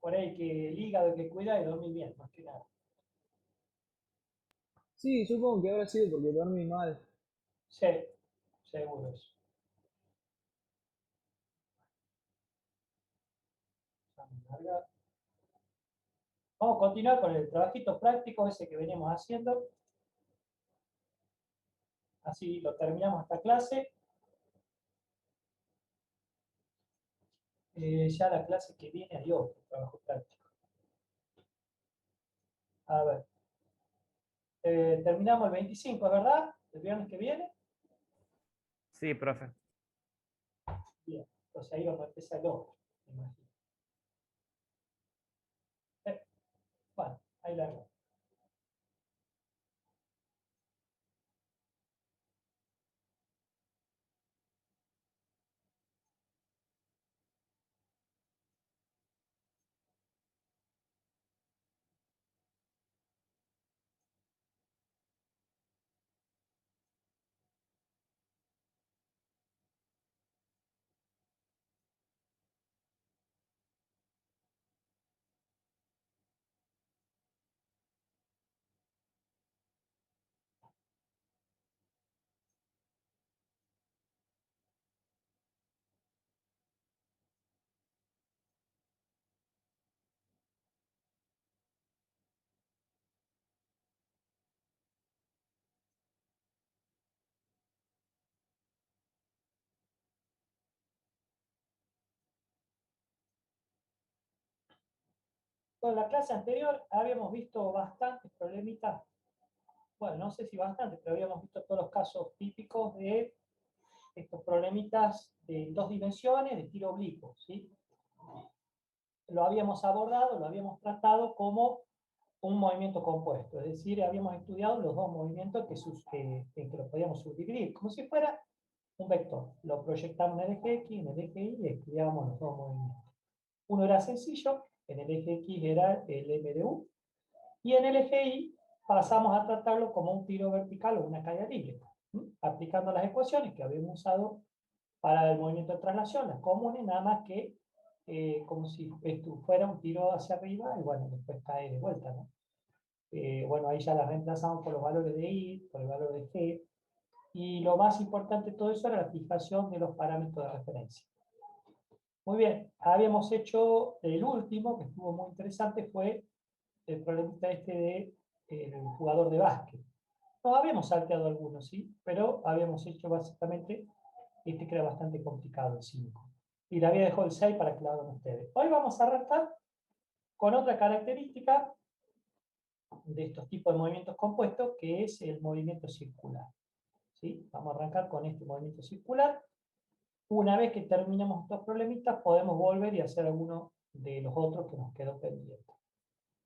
por ahí que el hígado hay que cuidar y dormir bien, más que nada. Sí, supongo que habrá sido porque dormí mal. Sí, seguro eso. Vamos a largar. Vamos a continuar con el trabajito práctico ese que venimos haciendo. Así lo terminamos esta clase. Ya la clase que viene hay otro trabajo práctico. A ver, terminamos el 25, ¿es verdad? El viernes que viene. Sí, profe. Bien, entonces ahí vamos a empezar el otro, me imagino. Bueno, ahí la hago. Bueno, en la clase anterior habíamos visto bastantes problemitas, bueno, no sé si bastantes, pero habíamos visto todos los casos típicos de estos problemitas de dos dimensiones de tiro oblicuo, ¿sí? Lo habíamos abordado, lo habíamos tratado como un movimiento compuesto, es decir, habíamos estudiado los dos movimientos que los podíamos subdividir, como si fuera un vector. Lo proyectamos en el eje X, en el eje Y, y estudiábamos los dos movimientos. Uno era sencillo, en el eje X era el M de U, y en el eje Y pasamos a tratarlo como un tiro vertical o una caída libre, aplicando las ecuaciones que habíamos usado para el movimiento de traslación, las comunes, nada más que como si esto fuera un tiro hacia arriba y bueno, después cae de vuelta, ¿no? Bueno, ahí ya las reemplazamos por los valores de I, por el valor de G, y lo más importante de todo eso era la fijación de los parámetros de referencia. Muy bien, habíamos hecho el último, que estuvo muy interesante, fue el problemita este de el jugador de básquet. Nos habíamos salteado algunos, sí, pero habíamos hecho básicamente este que era bastante complicado, el 5. Y le había dejado el 6 para que lo hagan ustedes. Hoy vamos a arrancar con otra característica de estos tipos de movimientos compuestos, que es el movimiento circular. ¿Sí? Vamos a arrancar con este movimiento circular. Una vez que terminemos estos problemitas, podemos volver y hacer alguno de los otros que nos quedó pendiente.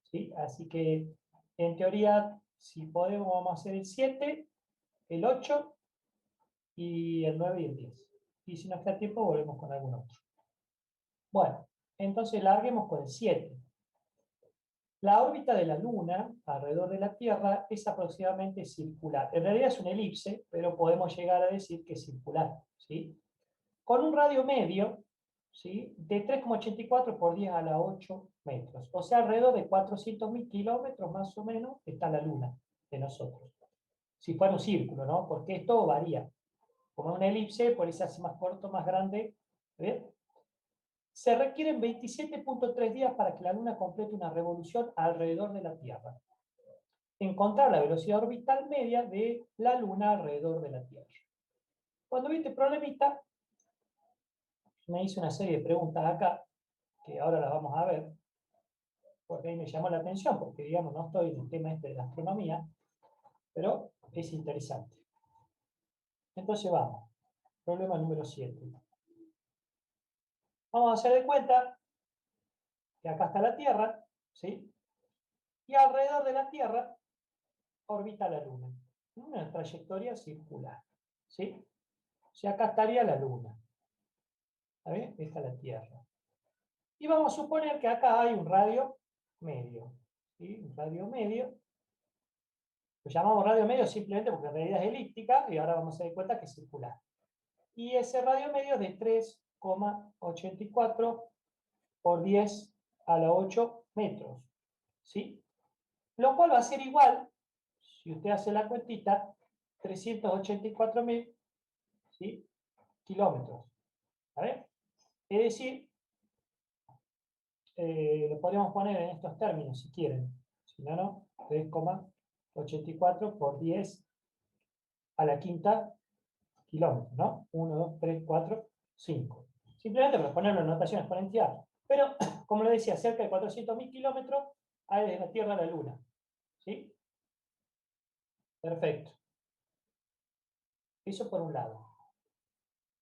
¿Sí? Así que, en teoría, si podemos, vamos a hacer el 7, el 8, y el 9 y el 10. Y si nos queda tiempo, volvemos con algún otro. Bueno, entonces larguemos con el 7. La órbita de la Luna alrededor de la Tierra es aproximadamente circular. En realidad es una elipse, pero podemos llegar a decir que es circular, ¿sí? Con un radio medio, ¿sí?, de 3,84 por 10 a la 8 metros. O sea, alrededor de 400.000 kilómetros más o menos está la Luna de nosotros. Si fuera un círculo, ¿no? Porque esto varía. Como una elipse, por eso se hace más corto, más grande. ¿Bien? Se requieren 27,3 días para que la Luna complete una revolución alrededor de la Tierra. Encontrar la velocidad orbital media de la Luna alrededor de la Tierra. Cuando vi este problemita, me hice una serie de preguntas acá, que ahora las vamos a ver, porque ahí me llamó la atención, porque digamos, no estoy en el tema este de la astronomía, pero es interesante. Entonces vamos, problema número 7. Vamos a hacer de cuenta que acá está la Tierra, ¿sí? Y alrededor de la Tierra orbita la Luna, una trayectoria circular, ¿sí? O sea, acá estaría la Luna, ¿está bien? Esta es la Tierra. Y vamos a suponer que acá hay un radio medio, ¿sí? Un radio medio. Lo llamamos radio medio simplemente porque en realidad es elíptica y ahora vamos a dar cuenta que es circular. Y ese radio medio es de 3,84 por 10 a la 8 metros. ¿Sí? Lo cual va a ser igual, si usted hace la cuentita, 384.000, ¿sí? Kilómetros. ¿Vale? Es decir, lo podríamos poner en estos términos si quieren. Si no, no, 3,84 por 10 a la quinta kilómetros, ¿no? 1, 2, 3, 4, 5. Simplemente para ponerlo en notación exponencial. Pero, como le decía, cerca de 400.000 kilómetros hay desde la Tierra a la Luna. ¿Sí? Perfecto. Eso por un lado.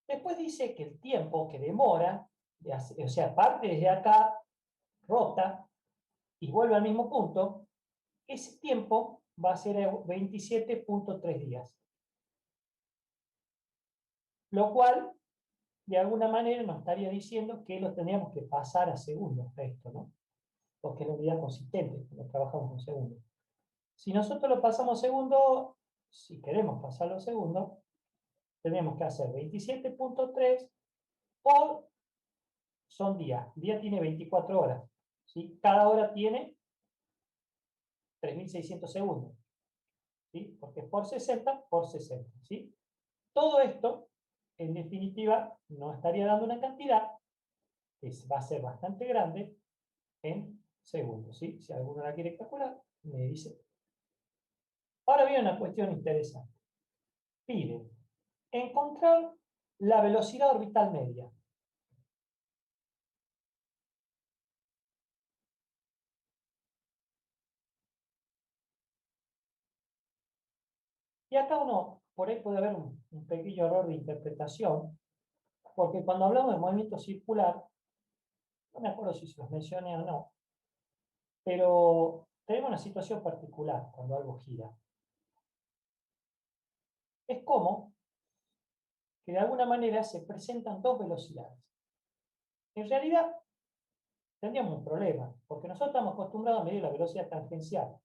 Después dice que el tiempo que demora, o sea, parte desde acá, rota, y vuelve al mismo punto, ese tiempo va a ser 27.3 días. Lo cual, de alguna manera, nos estaría diciendo que lo tendríamos que pasar a segundos, esto, ¿no? Porque es la unidad consistente, cuando trabajamos con segundos. Si nosotros lo pasamos a segundo, si queremos pasarlo a segundo, tenemos que hacer 27.3 por, son días. Día tiene 24 horas. ¿Sí? Cada hora tiene 3.600 segundos. ¿Sí? Porque es por 60 por 60. ¿Sí? Todo esto, en definitiva, nos estaría dando una cantidad que va a ser bastante grande en segundos. ¿Sí? Si alguno la quiere calcular, me dice. Ahora viene una cuestión interesante. Pide encontrar la velocidad orbital media. Y acá uno, por ahí puede haber un pequeño error de interpretación, porque cuando hablamos de movimiento circular, no me acuerdo si se los mencioné o no, pero tenemos una situación particular cuando algo gira. Es como que de alguna manera se presentan dos velocidades. En realidad, tendríamos un problema, porque nosotros estamos acostumbrados a medir la velocidad tangencial.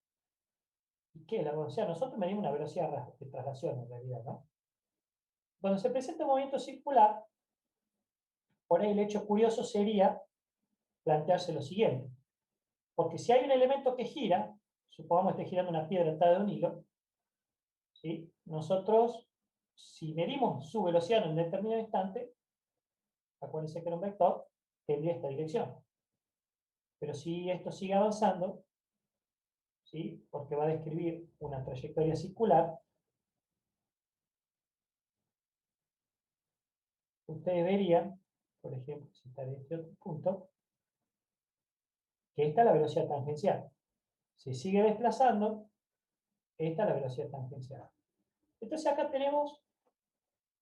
¿Y qué? La velocidad, nosotros medimos una velocidad de traslación en realidad, ¿no? Cuando se presenta un movimiento circular, por ahí el hecho curioso sería plantearse lo siguiente. Porque si hay un elemento que gira, supongamos que esté girando una piedra atada de un hilo, ¿sí? Nosotros, si medimos su velocidad en un determinado instante, acuérdense que era un vector, tendría esta dirección. Pero si esto sigue avanzando, ¿sí? Porque va a describir una trayectoria circular, ustedes verían, por ejemplo, si está en este otro punto, que esta es la velocidad tangencial. Si sigue desplazando, esta es la velocidad tangencial. Entonces acá tenemos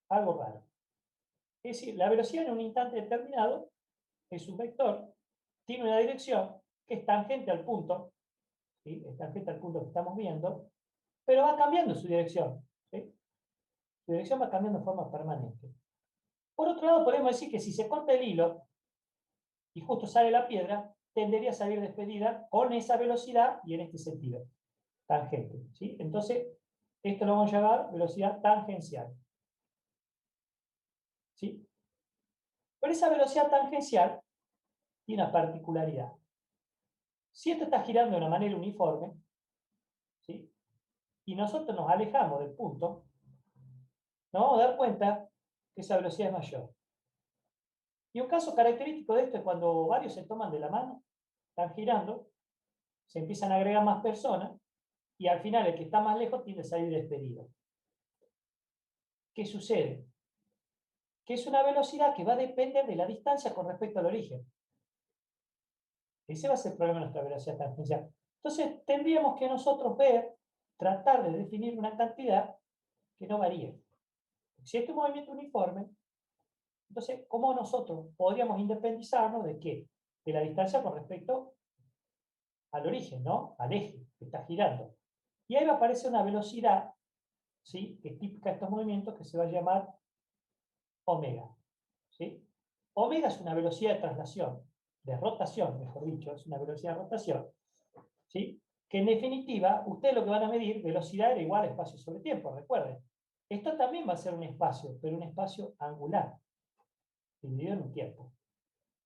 algo raro. Es decir, la velocidad en un instante determinado es un vector, tiene una dirección que es tangente al punto, ¿sí? Es tangente al punto que estamos viendo, pero va cambiando su dirección. ¿Sí? Su dirección va cambiando de forma permanente. Por otro lado, podemos decir que si se corta el hilo y justo sale la piedra, tendería a salir despedida con esa velocidad y en este sentido, tangente. ¿Sí? Entonces, esto lo vamos a llamar velocidad tangencial. ¿Sí? Pero esa velocidad tangencial tiene una particularidad. Si esto está girando de una manera uniforme, ¿sí? Y nosotros nos alejamos del punto, nos vamos a dar cuenta que esa velocidad es mayor. Y un caso característico de esto es cuando varios se toman de la mano, están girando, se empiezan a agregar más personas, y al final el que está más lejos tiende a salir despedido. ¿Qué sucede? Que es una velocidad que va a depender de la distancia con respecto al origen. Ese va a ser el problema de nuestra velocidad tangencial. Entonces, tendríamos que nosotros ver, tratar de definir una cantidad que no varíe. Si este es un movimiento uniforme, entonces, ¿cómo nosotros podríamos independizarnos de qué? De la distancia con respecto al origen, ¿no? Al eje que está girando. Y ahí va a aparecer una velocidad, ¿sí? Que es típica de estos movimientos, que se va a llamar omega. ¿Sí? Omega es una velocidad de traslación, de rotación, mejor dicho, es una velocidad de rotación, ¿sí? Que en definitiva, ustedes lo que van a medir, velocidad era igual a espacio sobre tiempo, recuerden. Esto también va a ser un espacio, pero un espacio angular, dividido en un tiempo.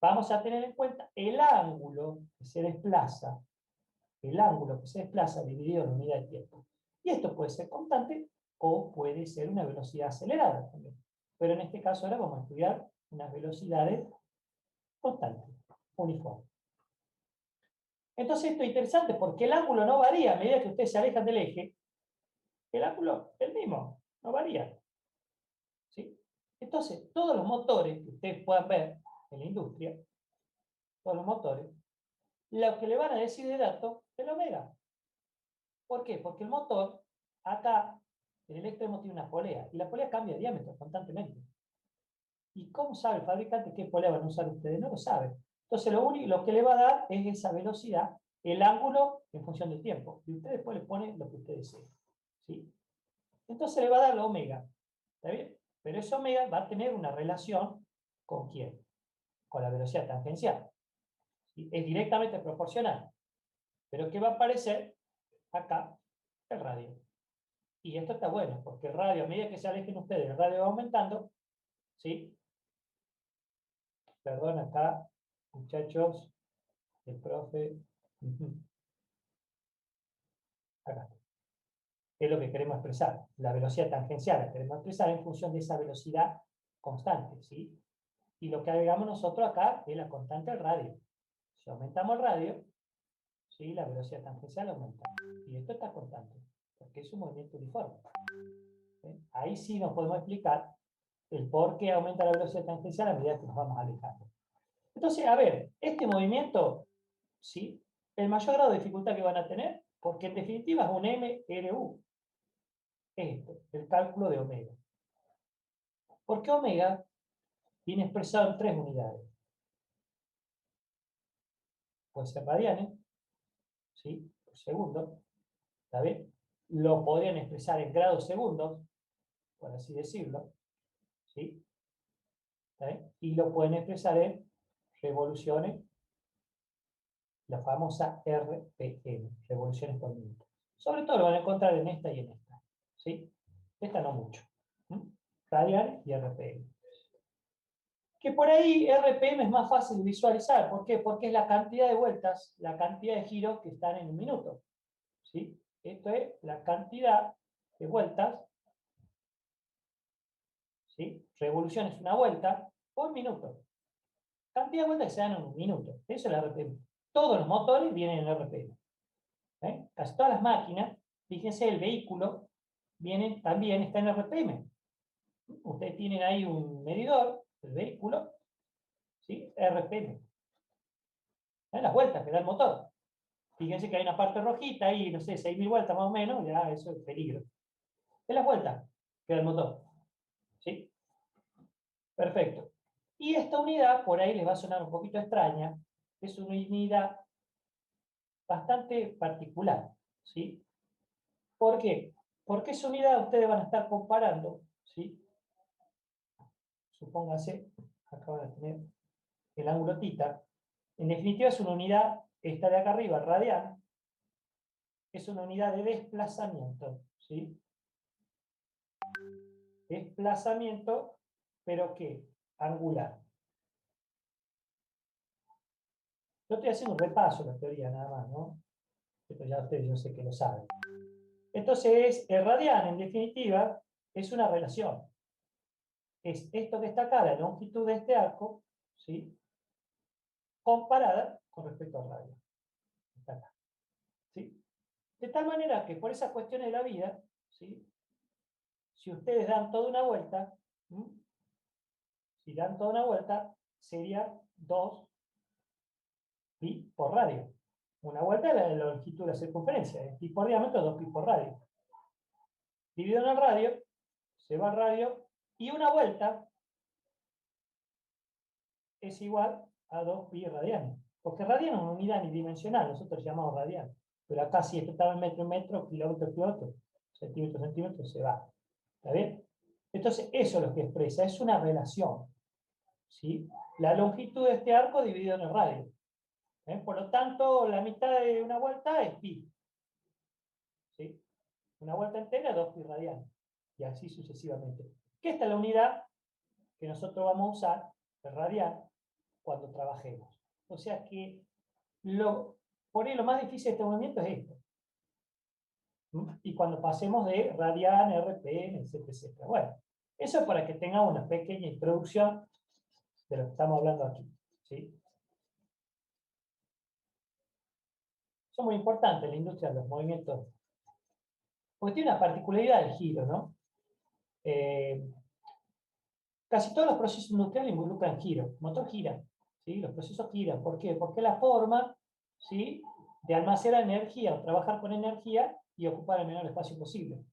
vamos a tener en cuenta el ángulo que se desplaza, dividido en unidad de tiempo. Y esto puede ser constante o puede ser una velocidad acelerada también. Pero en este caso ahora vamos a estudiar unas velocidades constantes, uniformes. Entonces esto es interesante porque el ángulo no varía a medida que ustedes se alejan del eje. El ángulo es el mismo, no varía. ¿Sí? Entonces, todos los motores que ustedes puedan ver en la industria, todos los motores, lo que le van a decir de dato es la omega. ¿Por qué? Porque el motor, acá, en el extremo tiene una polea, y la polea cambia de diámetro constantemente. ¿Y cómo sabe el fabricante qué polea van a usar ustedes? No lo sabe. Entonces, lo que le va a dar es esa velocidad, el ángulo en función del tiempo. Y usted después le pone lo que usted desee. ¿Sí? Entonces le va a dar la omega. ¿Está bien? Pero esa omega va a tener una relación ¿con quién? Con la velocidad tangencial. ¿Sí? Es directamente proporcional. Pero ¿qué va a aparecer? Acá, el radio. Y esto está bueno, porque el radio, a medida que se alejen ustedes, el radio va aumentando. ¿Sí? Perdón, acá, muchachos, el profe. Acá. Es lo que queremos expresar. La velocidad tangencial la queremos expresar en función de esa velocidad constante. ¿Sí? Y lo que agregamos nosotros acá es la constante del radio. Si aumentamos el radio, ¿sí? La velocidad tangencial aumenta. Y esto está constante, porque es un movimiento uniforme. ¿Sí? Ahí sí nos podemos explicar el por qué aumenta la velocidad tangencial a medida que nos vamos alejando. Entonces, a ver, este movimiento, ¿sí? El mayor grado de dificultad que van a tener, porque en definitiva es un MRU. Esto, el cálculo de omega. Porque omega viene expresado en 3 unidades. Puede ser radianes, ¿sí? Por segundo. ¿Está bien? Lo podrían expresar en grados segundos, por así decirlo. ¿Sí? ¿Está bien? Y lo pueden expresar en revoluciones, la famosa RPM, revoluciones por minuto. Sobre todo lo van a encontrar en esta y en esta. ¿Sí? Esta no mucho. Radianes y RPM. Que por ahí RPM es más fácil de visualizar. ¿Por qué? Porque es la cantidad de vueltas, la cantidad de giros que están en un minuto. ¿Sí? Esto es la cantidad de vueltas, ¿sí? Revolución es una vuelta por minuto. Cantidad de vueltas que se dan en un minuto. Eso es el RPM. Todos los motores vienen en RPM. Casi todas las máquinas, fíjense, el vehículo también está en RPM. Ustedes tienen ahí un medidor del vehículo, ¿sí? RPM. Las vueltas que da el motor. Fíjense que hay una parte rojita ahí, no sé, 6.000 vueltas más o menos, ya eso es peligro. Es las vueltas que da el motor. ¿Sí? Perfecto. Y esta unidad, por ahí les va a sonar un poquito extraña, es una unidad bastante particular. ¿Sí? ¿Por qué? Porque esa unidad ustedes van a estar comparando, ¿sí? Supóngase, acá van a tener el ángulo θ. En definitiva es una unidad, esta de acá arriba, radial, es una unidad de desplazamiento. ¿Sí? Desplazamiento, pero ¿qué? Angular. Yo estoy haciendo un repaso de la teoría nada más, ¿no? Esto ya ustedes yo sé que lo saben. Entonces, el radián, en definitiva, es una relación. Es esto que está acá, la longitud de este arco, ¿sí? Comparada con respecto al radio. Está acá. ¿Sí? De tal manera que por esas cuestiones de la vida, ¿sí? Si ustedes dan toda una vuelta, si dan toda una vuelta, sería 2 pi por radio. Una vuelta es la longitud de la circunferencia, es pi por diámetro, 2 pi por radio. Dividido en el radio, se va al radio, y una vuelta es igual a 2 pi radianes. Porque radian es una unidad unidimensional, nosotros llamamos radian. Pero acá si esto estaba en metro, kilómetro, centímetro, se va. ¿Está bien? Entonces, eso es lo que expresa, es una relación. ¿Sí? La longitud de este arco dividido en el radio. Por lo tanto, la mitad de una vuelta es pi. ¿Sí? Una vuelta entera, 2 pi radianes. Y así sucesivamente. Que esta es la unidad que nosotros vamos a usar, el radian, cuando trabajemos. O sea que por ahí lo más difícil de este movimiento es esto. Y cuando pasemos de radian, RPM, etc, etcétera. Bueno, eso es para que tengan una pequeña introducción de lo que estamos hablando aquí. ¿Sí? Son muy importantes en la industria de los movimientos, porque tiene una particularidad del giro, ¿no? Casi todos los procesos industriales involucran giro. El motor gira, ¿sí? Los procesos giran. ¿Por qué? Porque la forma, ¿sí?, de almacenar energía o trabajar con energía y ocupar el menor espacio posible.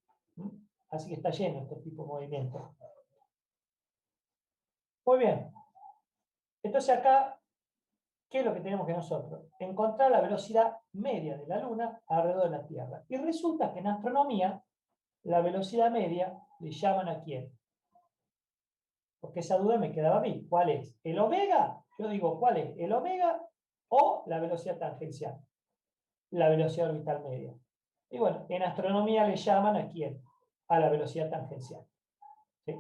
Así que está lleno este tipo de movimientos. Muy bien. Entonces acá, ¿qué es lo que tenemos que nosotros? Encontrar la velocidad media de la Luna alrededor de la Tierra. Y resulta que en astronomía, la velocidad media le llaman ¿a quién? Porque esa duda me quedaba a mí. ¿Cuál es? ¿El omega? Yo digo, ¿cuál es? ¿El omega o la velocidad tangencial? La velocidad orbital media. Y bueno, en astronomía le llaman ¿a quién? A la velocidad tangencial. ¿Sí?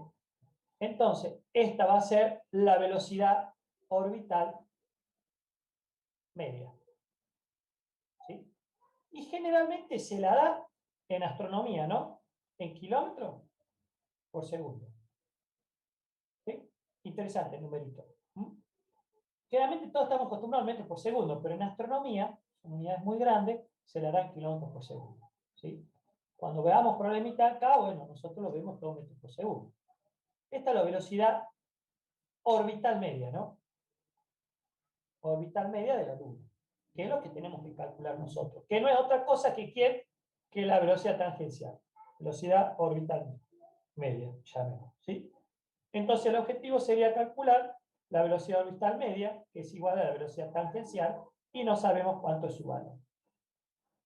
Entonces, esta va a ser la velocidad orbital media. ¿Sí? Y generalmente se la da en astronomía, ¿no? En kilómetros por segundo. ¿Sí? Interesante el numerito. Generalmente todos estamos acostumbrados a metros por segundo, pero en astronomía, son unidades muy grandes, se le da en kilómetros por segundo. ¿Sí? Cuando veamos problemita acá, bueno, nosotros lo vemos todo metros por segundo. Esta es la velocidad orbital media, ¿no? Orbital media de la Luna, que es lo que tenemos que calcular nosotros, que no es otra cosa que la velocidad tangencial, velocidad orbital media, llamemos, ¿sí? Entonces el objetivo sería calcular la velocidad orbital media, que es igual a la velocidad tangencial, y no sabemos cuánto es su valor.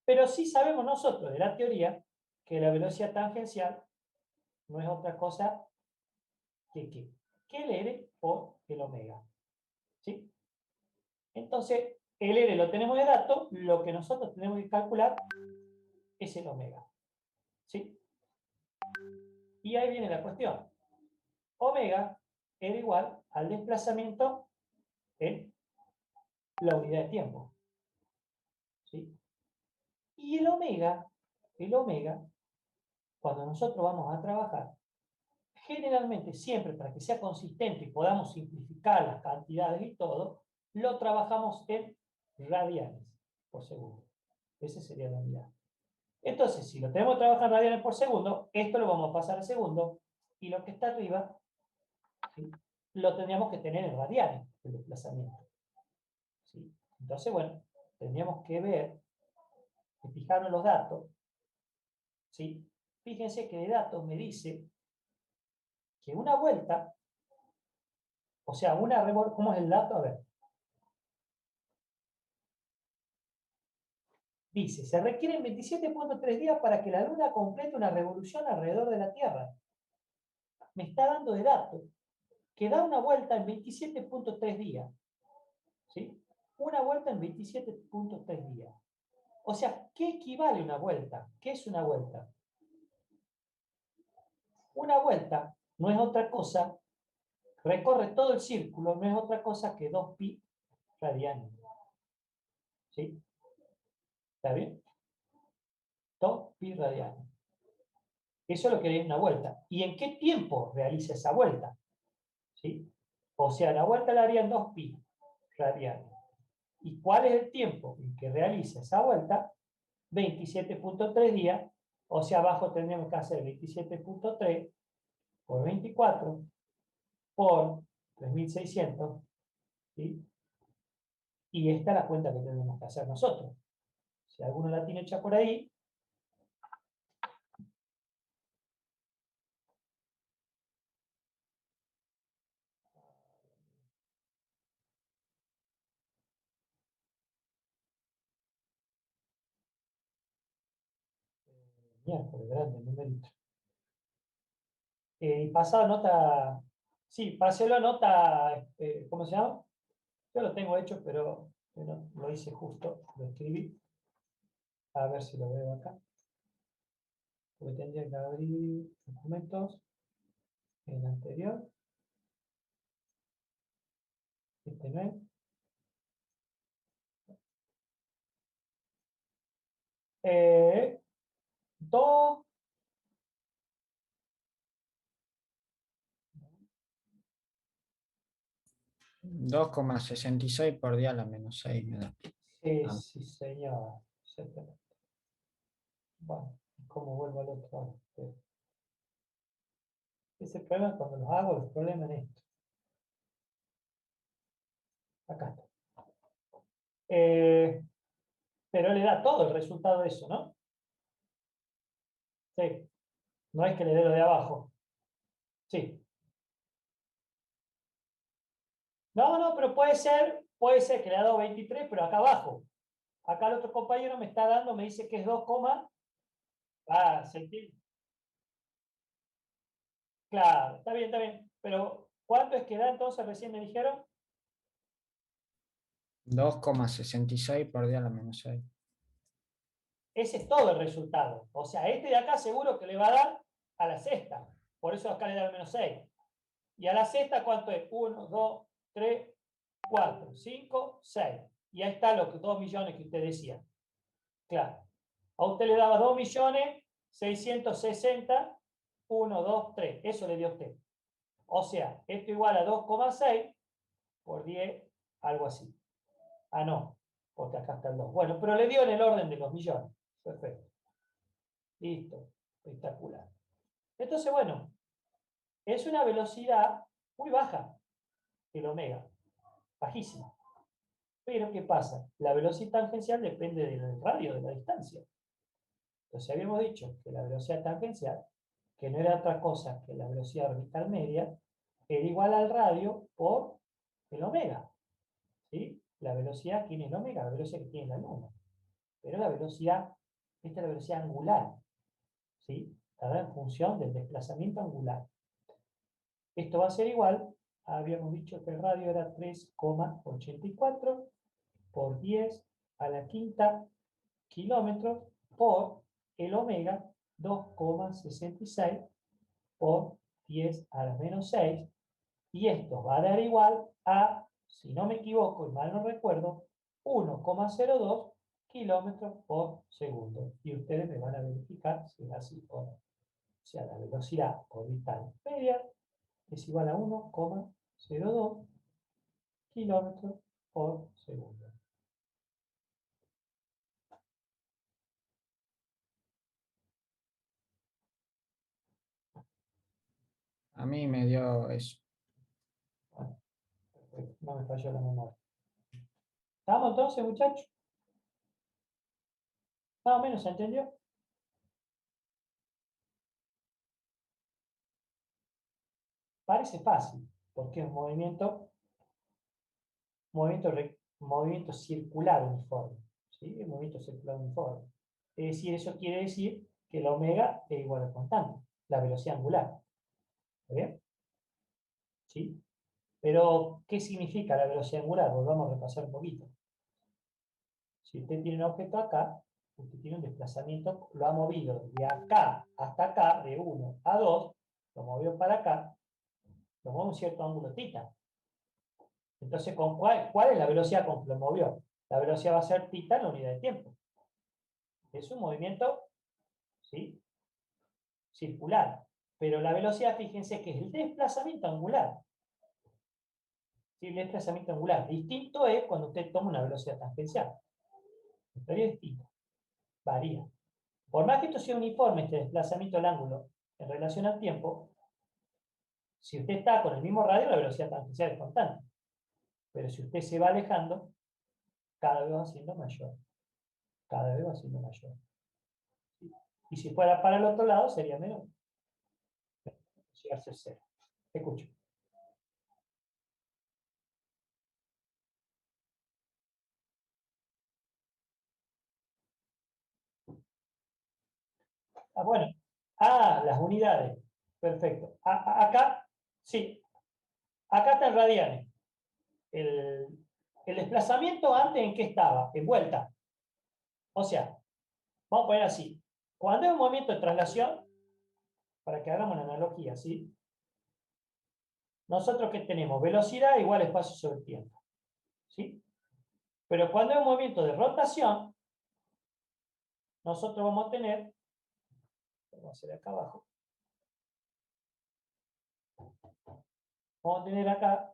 Pero sí sabemos nosotros de la teoría que la velocidad tangencial no es otra cosa que el R por el omega. ¿Sí? Entonces, el R lo tenemos de dato, lo que nosotros tenemos que calcular es el omega. ¿Sí? Y ahí viene la cuestión. Omega era igual al desplazamiento en la unidad de tiempo. ¿Sí? Y el omega, cuando nosotros vamos a trabajar, generalmente siempre para que sea consistente y podamos simplificar las cantidades y todo, lo trabajamos en radianes por segundo. Esa sería la unidad. Entonces, si lo tenemos que trabajar en radianes por segundo, esto lo vamos a pasar a segundo, y lo que está arriba, ¿sí?, lo tendríamos que tener en radianes, el desplazamiento. ¿Sí? Entonces, bueno, tendríamos que ver, y fijarnos los datos. ¿Sí? Fíjense que de datos me dice que una vuelta, o sea, una revolución, ¿cómo es el dato? A ver. Dice, se requieren 27.3 días para que la Luna complete una revolución alrededor de la Tierra. Me está dando de dato que da una vuelta en 27.3 días. ¿Sí? Una vuelta en 27.3 días. O sea, ¿qué equivale una vuelta? ¿Qué es una vuelta? Una vuelta no es otra cosa, recorre todo el círculo, no es otra cosa que 2pi radianes. ¿Sí? ¿Está bien? 2pi radianes. Eso es lo que es una vuelta. ¿Y en qué tiempo realiza esa vuelta? ¿Sí? O sea, la vuelta la haría en 2pi radianes. ¿Y cuál es el tiempo en que realiza esa vuelta? 27.3 días. O sea, abajo tendríamos que hacer 27.3 por 24 por 3600. ¿Sí? Y esta es la cuenta que tenemos que hacer nosotros. Si alguno la tiene hecha por ahí, miércoles, grande el numerito. Y pasado nota, sí, paselo a nota, ¿cómo se llama? Yo lo tengo hecho, pero bueno, lo hice justo, lo escribí. A ver si lo veo acá. Porque tendría que abrir documentos en el anterior. 79. Eh, 2, 2,66 por 10 a la menos 6 me da. sí, Ah. sí, señor. Exactamente. Bueno, ¿cómo vuelvo al otro lado? Ese problema cuando los hago, los problemas en esto. Acá está. Pero le da todo el resultado de eso, ¿no? Sí. No es que le dé lo de abajo. Sí. No, no, pero puede ser que le ha dado 23, pero acá abajo. Acá el otro compañero me está dando, me dice que es 2, centímetros. Claro, está bien, está bien. Pero, ¿cuánto es que da entonces? Recién me dijeron. 2,66 por 10 a la menos 6. Ese es todo el resultado. O sea, este de acá seguro que le va a dar a la sexta. Por eso acá le da al menos 6. Y a la sexta, ¿cuánto es? 1, 2, 3, 4, 5, 6. Y ahí está los 2 millones que usted decía. Claro. A usted le daba 2.660.000, 1, 2, 3. Eso le dio a usted. O sea, esto igual a 2,6 por 10, algo así. Ah, no, porque acá está el 2. Bueno, pero le dio en el orden de los millones. Perfecto. Listo. Espectacular. Entonces, bueno, es una velocidad muy baja, el omega. Bajísima. Pero, ¿qué pasa? La velocidad tangencial depende del radio, de la distancia. Entonces, habíamos dicho que la velocidad tangencial, que no era otra cosa que la velocidad orbital media, era igual al radio por el omega. ¿Sí? La velocidad, ¿quién es el omega? La velocidad que tiene la luna. Pero la velocidad, esta es la velocidad angular. ¿Sí? Cada en función del desplazamiento angular. Esto va a ser igual, habíamos dicho que el radio era 3,84 por 10 a la quinta kilómetros por el omega 2,66 por 10 a la menos 6, y esto va a dar igual a, si no me equivoco y mal no recuerdo, 1,02 kilómetros por segundo. Y ustedes me van a verificar si es así o no. O sea, la velocidad orbital media es igual a 1,02 kilómetros por segundo. A mí me dio eso. Bueno, perfecto, no me falló la memoria. ¿Estamos entonces, muchachos? Más o menos, ¿se entendió? Parece fácil, porque es un movimiento circular uniforme. ¿Sí? Un movimiento circular uniforme. Es decir, eso quiere decir que la omega es igual a constante, la velocidad angular. ¿Está bien? ¿Sí? Pero, ¿qué significa la velocidad angular? Volvamos a repasar un poquito. Si usted tiene un objeto acá, usted tiene un desplazamiento, lo ha movido de acá hasta acá, de 1 a 2, lo movió para acá, lo mueve un cierto ángulo θ. Entonces, ¿cuál es la velocidad con que lo movió? La velocidad va a ser θ en la unidad de tiempo. Es un movimiento, ¿sí?, circular. Pero la velocidad, fíjense que es el desplazamiento angular. ¿Sí? El desplazamiento angular. Distinto es cuando usted toma una velocidad tangencial. La historia es distinta. Varía. Por más que esto sea uniforme, este desplazamiento del ángulo en relación al tiempo, si usted está con el mismo radio, la velocidad tangencial es constante. Pero si usted se va alejando, cada vez va siendo mayor. Cada vez va siendo mayor. Y si fuera para el otro lado, sería menor. Llegar a ser cero. Escucho. Ah, bueno. Ah, las unidades. Perfecto. Acá, sí. Acá está el radianes. El desplazamiento antes, ¿en qué estaba? En vuelta. O sea, vamos a poner así. Cuando hay un movimiento de traslación, para que hagamos una analogía, ¿sí? Nosotros, ¿qué tenemos? Velocidad igual espacio sobre tiempo. ¿sí? Pero cuando hay un movimiento de rotación, nosotros vamos a tener, vamos a hacer acá abajo, vamos a tener acá,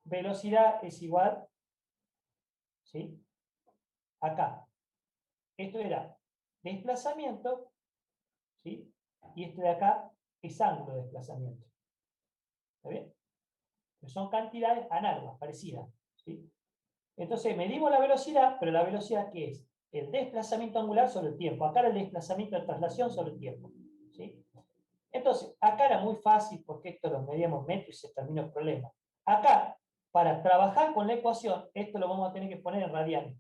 velocidad es igual, ¿sí? Acá. Esto era desplazamiento, ¿sí? Y este de acá es ángulo de desplazamiento. ¿Está bien? Pero son cantidades análogas, parecidas, ¿sí? Entonces medimos la velocidad, pero la velocidad ¿qué es? El desplazamiento angular sobre el tiempo. Acá era el desplazamiento de traslación sobre el tiempo, ¿sí? Entonces, acá era muy fácil porque esto lo medíamos en metros y se terminó el problema. Acá, para trabajar con la ecuación, esto lo vamos a tener que poner en radianes.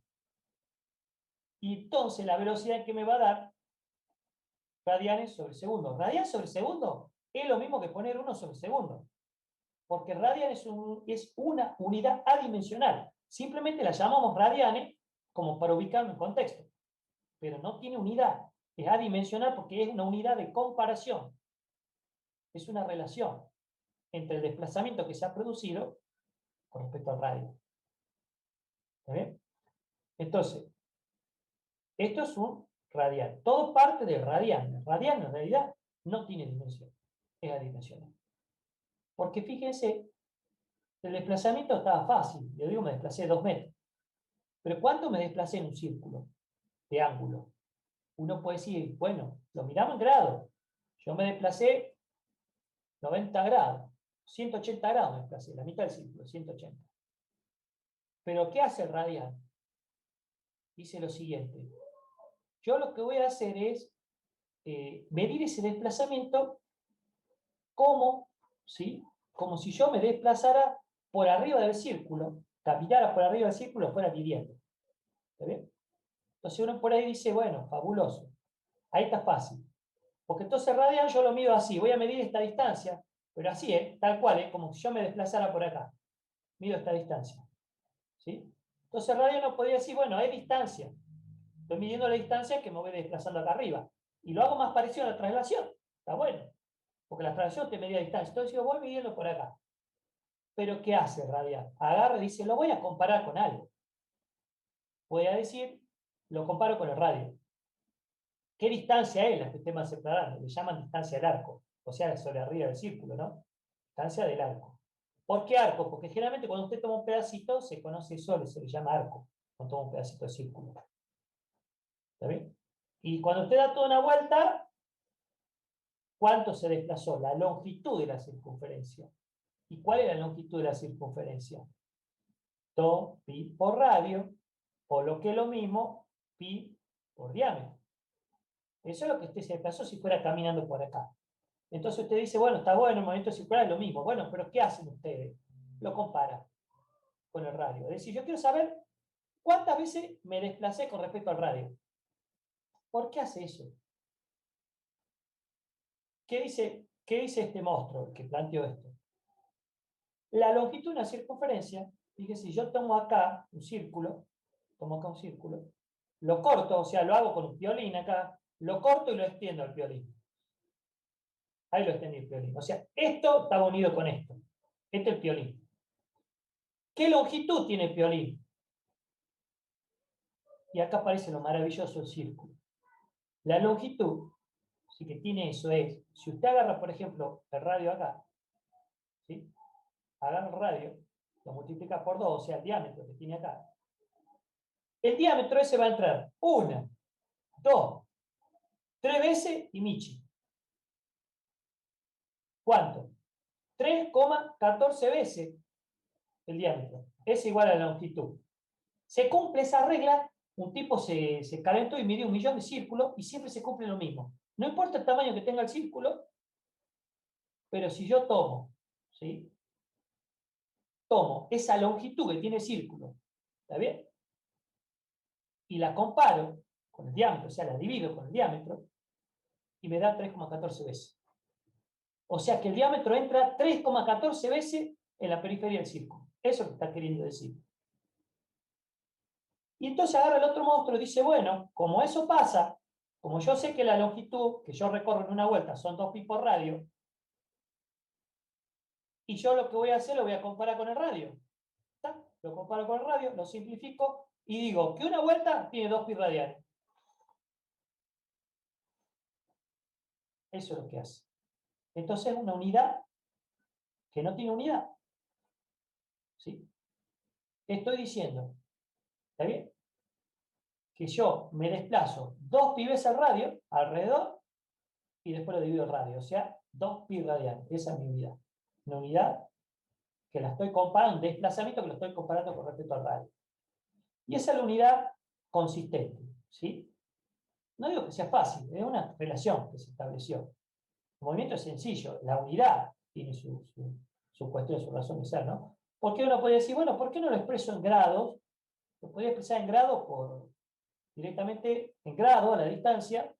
Y entonces la velocidad que me va a dar, radianes sobre segundo. Radian sobre segundo es lo mismo que poner 1 sobre segundo. Porque radian es una unidad adimensional. Simplemente la llamamos radianes como para ubicarlo en contexto. Pero no tiene unidad. Es adimensional porque es una unidad de comparación. Es una relación entre el desplazamiento que se ha producido con respecto al radio. ¿Está bien? Entonces, esto es un radial. Todo parte del radial. El radial en realidad no tiene dimensión. Es adimensional. Porque fíjense, el desplazamiento estaba fácil. Yo digo, me desplacé 2 metros. Pero ¿cuánto me desplacé en un círculo de ángulo? Uno puede decir, bueno, lo miramos en grados. Yo me desplacé 90 grados. 180 grados me desplacé, la mitad del círculo, 180. Pero ¿qué hace el radial? Dice lo siguiente. Yo lo que voy a hacer es medir ese desplazamiento como, ¿sí? Como si yo me desplazara por arriba del círculo, caminara por arriba del círculo, fuera midiendo. ¿Está bien? Entonces uno por ahí dice, bueno, fabuloso. Ahí está fácil. Porque entonces radian yo lo mido así, voy a medir esta distancia, pero así, tal cual, como si yo me desplazara por acá. Mido esta distancia. ¿Sí? Entonces radian no podría decir, bueno, es distancia. Estoy midiendo la distancia que me voy desplazando acá arriba. Y lo hago más parecido a la traslación. Está bueno. Porque la traslación te medía distancia. Entonces yo voy midiendo por acá. Pero ¿qué hace radial? Agarra y dice, lo voy a comparar con algo. Voy a decir, lo comparo con el radio. ¿Qué distancia es la que usted me va separando? Le llaman distancia del arco. O sea, sobre arriba del círculo, ¿no? Distancia del arco. ¿Por qué arco? Porque generalmente cuando usted toma un pedacito, se conoce solo, se le llama arco. Cuando toma un pedacito de círculo. ¿Está bien? Y cuando usted da toda una vuelta, ¿cuánto se desplazó? La longitud de la circunferencia. ¿Y cuál es la longitud de la circunferencia? To pi por radio, o lo que es lo mismo, pi por diámetro. Eso es lo que usted se desplazó si fuera caminando por acá. Entonces usted dice, bueno, está bueno, el movimiento circular es lo mismo. Bueno, pero ¿qué hacen ustedes? Lo compara con el radio. Es decir, yo quiero saber cuántas veces me desplacé con respecto al radio. ¿Por qué hace eso? ¿Qué dice este monstruo que planteó esto? La longitud de una circunferencia, fíjese, si yo tomo acá un círculo, lo corto, o sea, lo hago con un piolín acá, lo corto y lo extiendo al piolín. Ahí lo extendí el piolín. O sea, esto está unido con esto. Este es el piolín. ¿Qué longitud tiene el piolín? Y acá aparece lo maravilloso del círculo. La longitud, sí que tiene eso, es, si usted agarra, por ejemplo, el radio acá, ¿sí? Agarra el radio, lo multiplica por 2, o sea, el diámetro que tiene acá. El diámetro ese va a entrar 1, 2, 3 veces y michi. ¿Cuánto? 3,14 veces el diámetro. Es igual a la longitud. Se cumple esa regla, un tipo se calentó y midió 1.000.000 de círculos y siempre se cumple lo mismo. No importa el tamaño que tenga el círculo, pero si yo tomo, ¿sí? Tomo esa longitud que tiene el círculo, ¿está bien? Y la comparo con el diámetro, o sea, la divido con el diámetro, y me da 3,14 veces. O sea que el diámetro entra 3,14 veces en la periferia del círculo. Eso es lo que está queriendo decir. Y entonces agarra el otro monstruo y dice, bueno, como eso pasa, como yo sé que la longitud que yo recorro en una vuelta son 2 pi por radio, y yo lo que voy a hacer lo voy a comparar con el radio. ¿Está? lo comparo con el radio, lo simplifico y digo que una vuelta tiene 2 pi radianes. Eso es lo que hace. Entonces, una unidad que no tiene unidad. ¿Sí? Estoy diciendo, ¿está bien? Que yo me desplazo 2 pi veces al radio, alrededor, y después lo divido el radio. O sea, 2 pi radianes. Esa es mi unidad. Una unidad que la estoy comparando, un desplazamiento que lo estoy comparando con respecto al radio. Y esa es la unidad consistente. ¿Sí? No digo que sea fácil, es una relación que se estableció. El movimiento es sencillo, la unidad tiene su cuestión, su razón de ser, ¿no? ¿Por qué uno puede decir, bueno, ¿por qué no lo expreso en grados? Lo podría expresar en grados directamente en grado a la distancia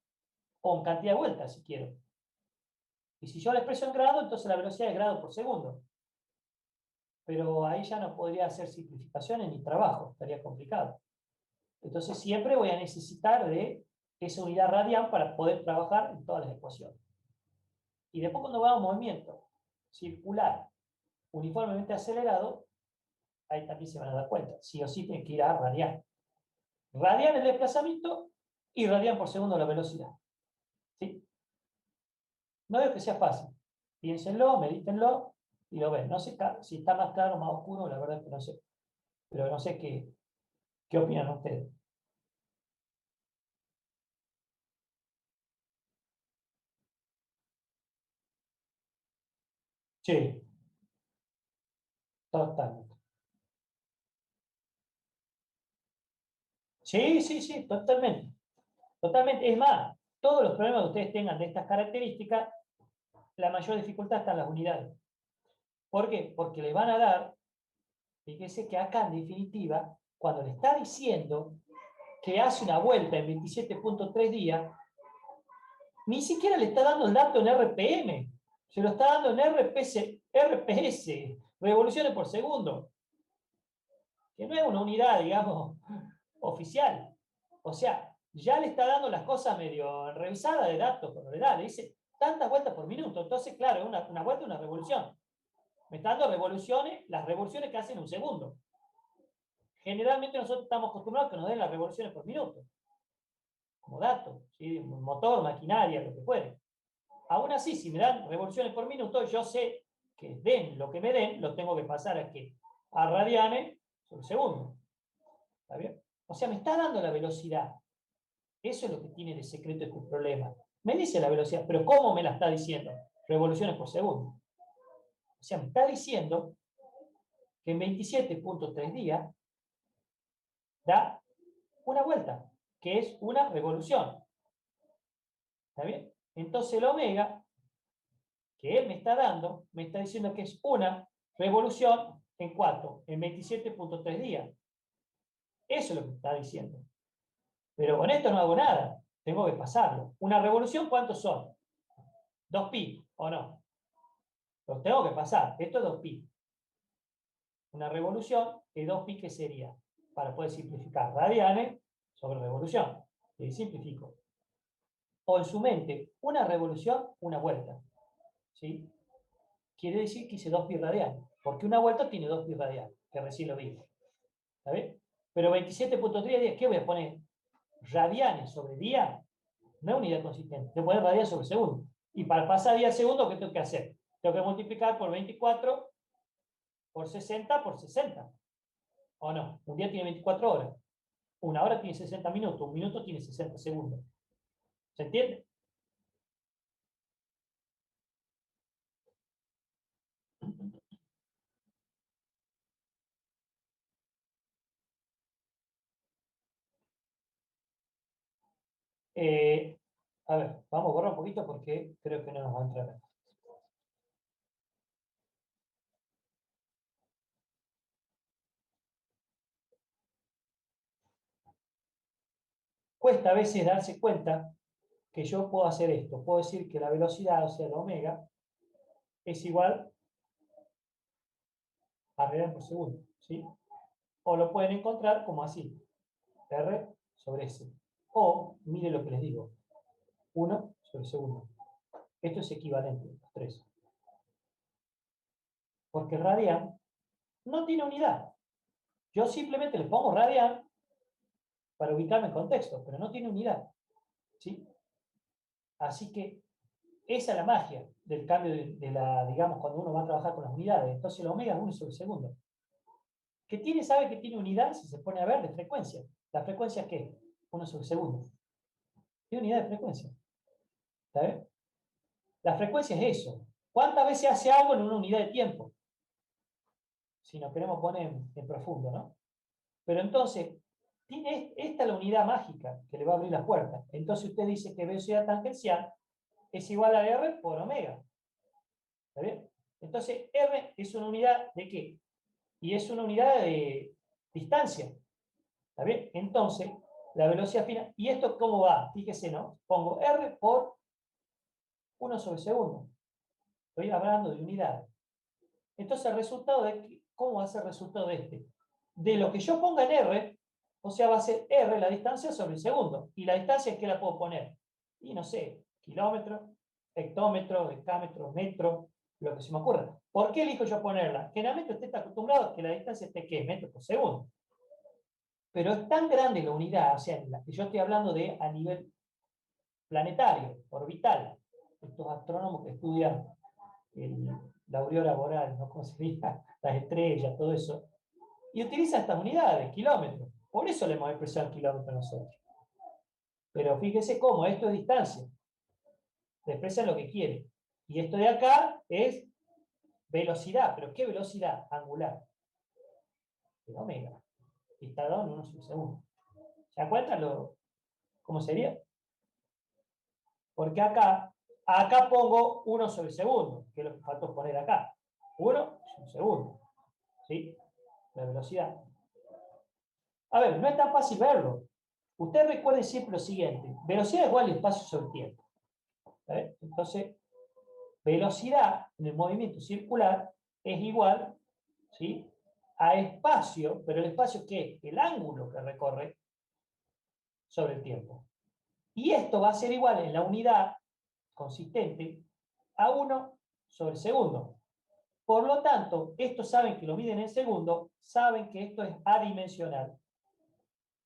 o en cantidad de vueltas, si quiero. Y si yo lo expreso en grado, entonces la velocidad es grado por segundo. Pero ahí ya no podría hacer simplificaciones ni trabajo, estaría complicado. Entonces siempre voy a necesitar de esa unidad radial para poder trabajar en todas las ecuaciones. Y después cuando va a un movimiento circular uniformemente acelerado, ahí también se van a dar cuenta. Sí o sí tiene que ir a radial. Radial el desplazamiento y radial por segundo la velocidad. ¿Sí? No digo que sea fácil. Piénsenlo, medítenlo y lo ven. No sé si está más claro o más oscuro, la verdad es que no sé. Pero no sé qué opinan ustedes. Sí, totalmente. Sí, sí, sí, totalmente. Totalmente. Es más, todos los problemas que ustedes tengan de estas características, la mayor dificultad está en las unidades. ¿Por qué? Porque le van a dar, fíjese que acá en definitiva, cuando le está diciendo que hace una vuelta en 27.3 días, ni siquiera le está dando el dato en RPM, se lo está dando en RPS, revoluciones por segundo, que no es una unidad, digamos, oficial. O sea, ya le está dando las cosas medio revisadas de datos cuando le da, le dice tantas vueltas por minuto. Entonces, claro, una vuelta es una revolución. Me está dando revoluciones, las revoluciones que hacen un segundo. Generalmente nosotros estamos acostumbrados a que nos den las revoluciones por minuto, como dato, ¿sí? Motor, maquinaria, lo que fuere. Aún así, si me dan revoluciones por minuto, yo sé que den lo que me den, lo tengo que pasar a ¿qué? A radianes por segundo. ¿Está bien? O sea, me está dando la velocidad. Eso es lo que tiene de secreto este problema. Me dice la velocidad, pero ¿cómo me la está diciendo? Revoluciones por segundo. O sea, me está diciendo que en 27.3 días da una vuelta, que es una revolución. ¿Está bien? Entonces el omega que él me está diciendo que es una revolución en ¿cuánto? En 27.3 días. Eso es lo que está diciendo. Pero con esto no hago nada. Tengo que pasarlo. Una revolución, ¿cuántos son? 2 pi, ¿o no? Los tengo que pasar. Esto es 2 pi. Una revolución de 2 pi, ¿qué sería? Para poder simplificar radianes sobre revolución. Y simplifico. O en su mente, una revolución, una vuelta. ¿Sí? Quiere decir que hice 2 pi radianes. Porque una vuelta tiene 2 pi radianes, que recién lo vi. ¿Está bien? Pero 27.3 días, ¿qué voy a poner? Radianes sobre día, no es unidad consistente. Tengo que poner radianes sobre segundo. Y para pasar día a segundo, ¿qué tengo que hacer? Tengo que multiplicar por 24 por 60 por 60. ¿O no? Un día tiene 24 horas. Una hora tiene 60 minutos. Un minuto tiene 60 segundos. ¿Se entiende? Eh, a ver, vamos a borrar un poquito porque creo que no nos va a entrar. Cuesta a veces darse cuenta que yo puedo hacer esto. Puedo decir que la velocidad, o sea, la omega, es igual a radianes por segundo. ¿Sí? O lo pueden encontrar como así. R sobre S. O, mire lo que les digo. 1 sobre segundo. Esto es equivalente, los tres. Porque radian no tiene unidad. Yo simplemente le pongo radian para ubicarme en contexto, pero no tiene unidad. ¿Sí? Así que esa es la magia del cambio de la, digamos, cuando uno va a trabajar con las unidades. Entonces, la omega es 1/2. ¿Qué tiene? Sabe que tiene unidad si se pone a ver de frecuencia. ¿La frecuencia qué? 1/2. Tiene unidad de frecuencia. ¿Está bien? La frecuencia es eso. ¿Cuántas veces hace algo en una unidad de tiempo? Si nos queremos poner en profundo, ¿no? Pero entonces, tiene esta es la unidad mágica que le va a abrir las puertas. Entonces usted dice que velocidad tangencial es igual a R por omega. ¿Está bien? Entonces, R es una unidad ¿de qué? Y es una unidad de distancia. ¿Está bien? Entonces, la velocidad final. ¿Y esto cómo va? Fíjese, ¿no? Pongo R por 1/2. Estoy hablando de unidades. Entonces, el resultado de ¿cómo va a ser el resultado de este? De lo que yo ponga en R, o sea, va a ser R la distancia sobre el segundo. ¿Y la distancia qué la puedo poner? Y no sé, kilómetro, hectómetro, decámetro, metro, lo que se me ocurra. ¿Por qué elijo yo ponerla? Generalmente usted está acostumbrado a que la distancia esté, ¿qué? Metro por segundo. Pero es tan grande la unidad, o sea, la que yo estoy hablando de a nivel planetario, orbital. Estos astrónomos que estudian la aurora boreal, ¿no? ¿Cómo se dice? Las estrellas, todo eso. Y utilizan estas unidades, kilómetros. Por eso le hemos expresado el kilómetro nosotros. Pero fíjese cómo, esto es distancia. Le expresa lo que quiere. Y esto de acá es velocidad. ¿Pero qué velocidad? Angular. De omega. Y está dado en 1/2. ¿Se dan cuenta cómo sería? Porque acá pongo 1/2, que es lo que faltó poner acá. 1/2. ¿Sí? La velocidad. A ver, no es tan fácil verlo. Usted recuerde siempre lo siguiente. Velocidad igual al espacio sobre tiempo. Entonces, velocidad en el movimiento circular es igual, ¿sí?, a espacio, pero el espacio ¿qué? El ángulo que recorre sobre el tiempo. Y esto va a ser igual en la unidad consistente a 1/segundo. Por lo tanto, estos saben que lo miden en segundo, saben que esto es adimensional.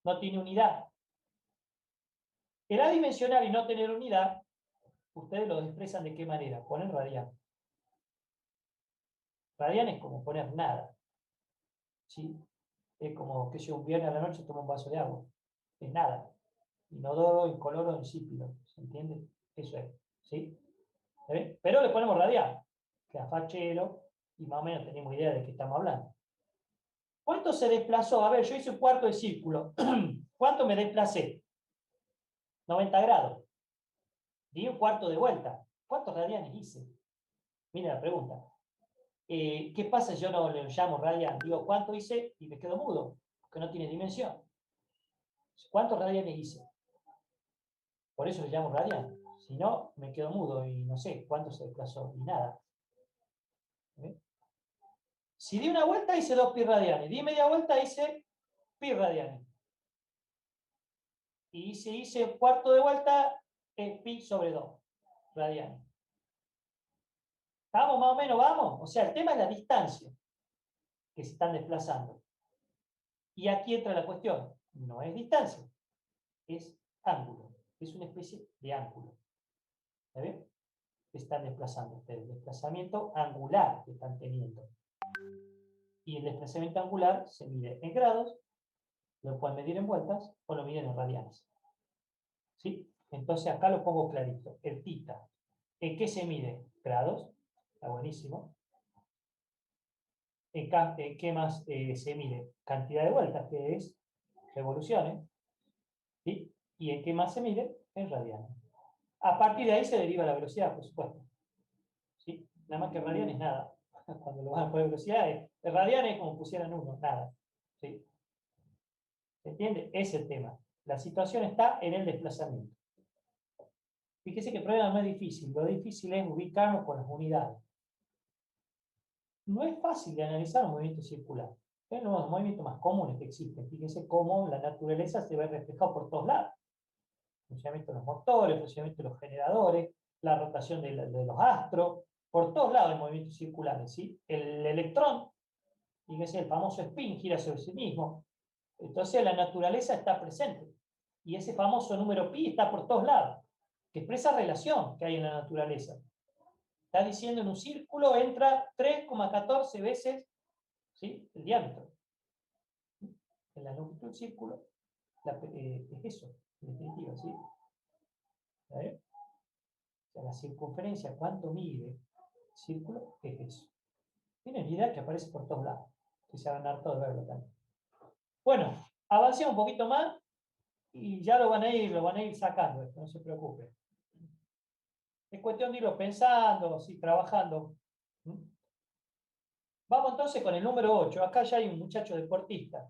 No tiene unidad. El adimensional y no tener unidad, ustedes lo expresan ¿de qué manera? Ponen radian. Radian es como poner nada. ¿Sí? Es como que yo un viernes a la noche tomo un vaso de agua. Es nada. Inodoro, incoloro, insípido. ¿Se entiende? Eso es. ¿Sí? Pero le ponemos radial, que a fachero, y más o menos tenemos idea de qué estamos hablando. ¿Cuánto se desplazó? A ver, yo hice un cuarto de círculo. ¿Cuánto me desplacé? 90 grados. Di un cuarto de vuelta. ¿Cuántos radianes hice? Mira la pregunta. ¿Qué pasa si yo no le llamo radian? Digo, ¿cuánto hice? Y me quedo mudo, porque no tiene dimensión. ¿Cuántos radianes hice? Por eso le llamo radian. Si no, me quedo mudo y no sé cuánto se desplazó. Y nada. Si di una vuelta, hice 2 pi radianes. Di media vuelta, hice pi radianes. Y si hice un cuarto de vuelta, es pi sobre 2 radianes. ¿Vamos más o menos? ¿Vamos? O sea, el tema es la distancia que se están desplazando. Y aquí entra la cuestión. No es distancia, es ángulo. Es una especie de ángulo. ¿Está bien? Que están desplazando ustedes. El desplazamiento angular que están teniendo. Y el desplazamiento angular se mide en grados, lo pueden medir en vueltas o lo miden en radianes. ¿Sí? Entonces acá lo pongo clarito. El tita. ¿En qué se mide? Grados. Está buenísimo. ¿En qué más se mide? Cantidad de vueltas, que es revoluciones. ¿Sí? ¿Y en qué más se mide? En radianes. A partir de ahí se deriva la velocidad, por supuesto. ¿Sí? Nada más que radianes es nada. Cuando lo van a poner velocidad, el radianes es como pusieran uno, nada. ¿Sí? ¿Se entiende? Es el tema. La situación está en el desplazamiento. Fíjese que el problema no es difícil. Lo difícil es ubicarnos con las unidades. No es fácil de analizar un movimiento circular. Es uno de los movimientos más comunes que existen. Fíjense cómo la naturaleza se ve reflejada por todos lados. El funcionamiento de los motores, el funcionamiento de los generadores, la rotación de los astros, por todos lados el movimiento circular. ¿Sí? El electrón y que es el famoso spin, gira sobre sí mismo. Entonces la naturaleza está presente. Y ese famoso número pi está por todos lados, que expresa relación que hay en la naturaleza. Está diciendo en un círculo entra 3,14 veces, ¿sí?, el diámetro. En la longitud del círculo es eso, en definitiva, ¿sí? ¿Vale? O sea, la circunferencia, ¿cuánto mide el círculo? Es eso. Tienen idea que aparece por todos lados, que se van a harto de verlo también. Bueno, avancemos un poquito más y ya lo van a ir sacando esto, no se preocupen. Es cuestión de irlo pensando, sí, trabajando. Vamos entonces con el número 8. Acá ya hay un muchacho deportista.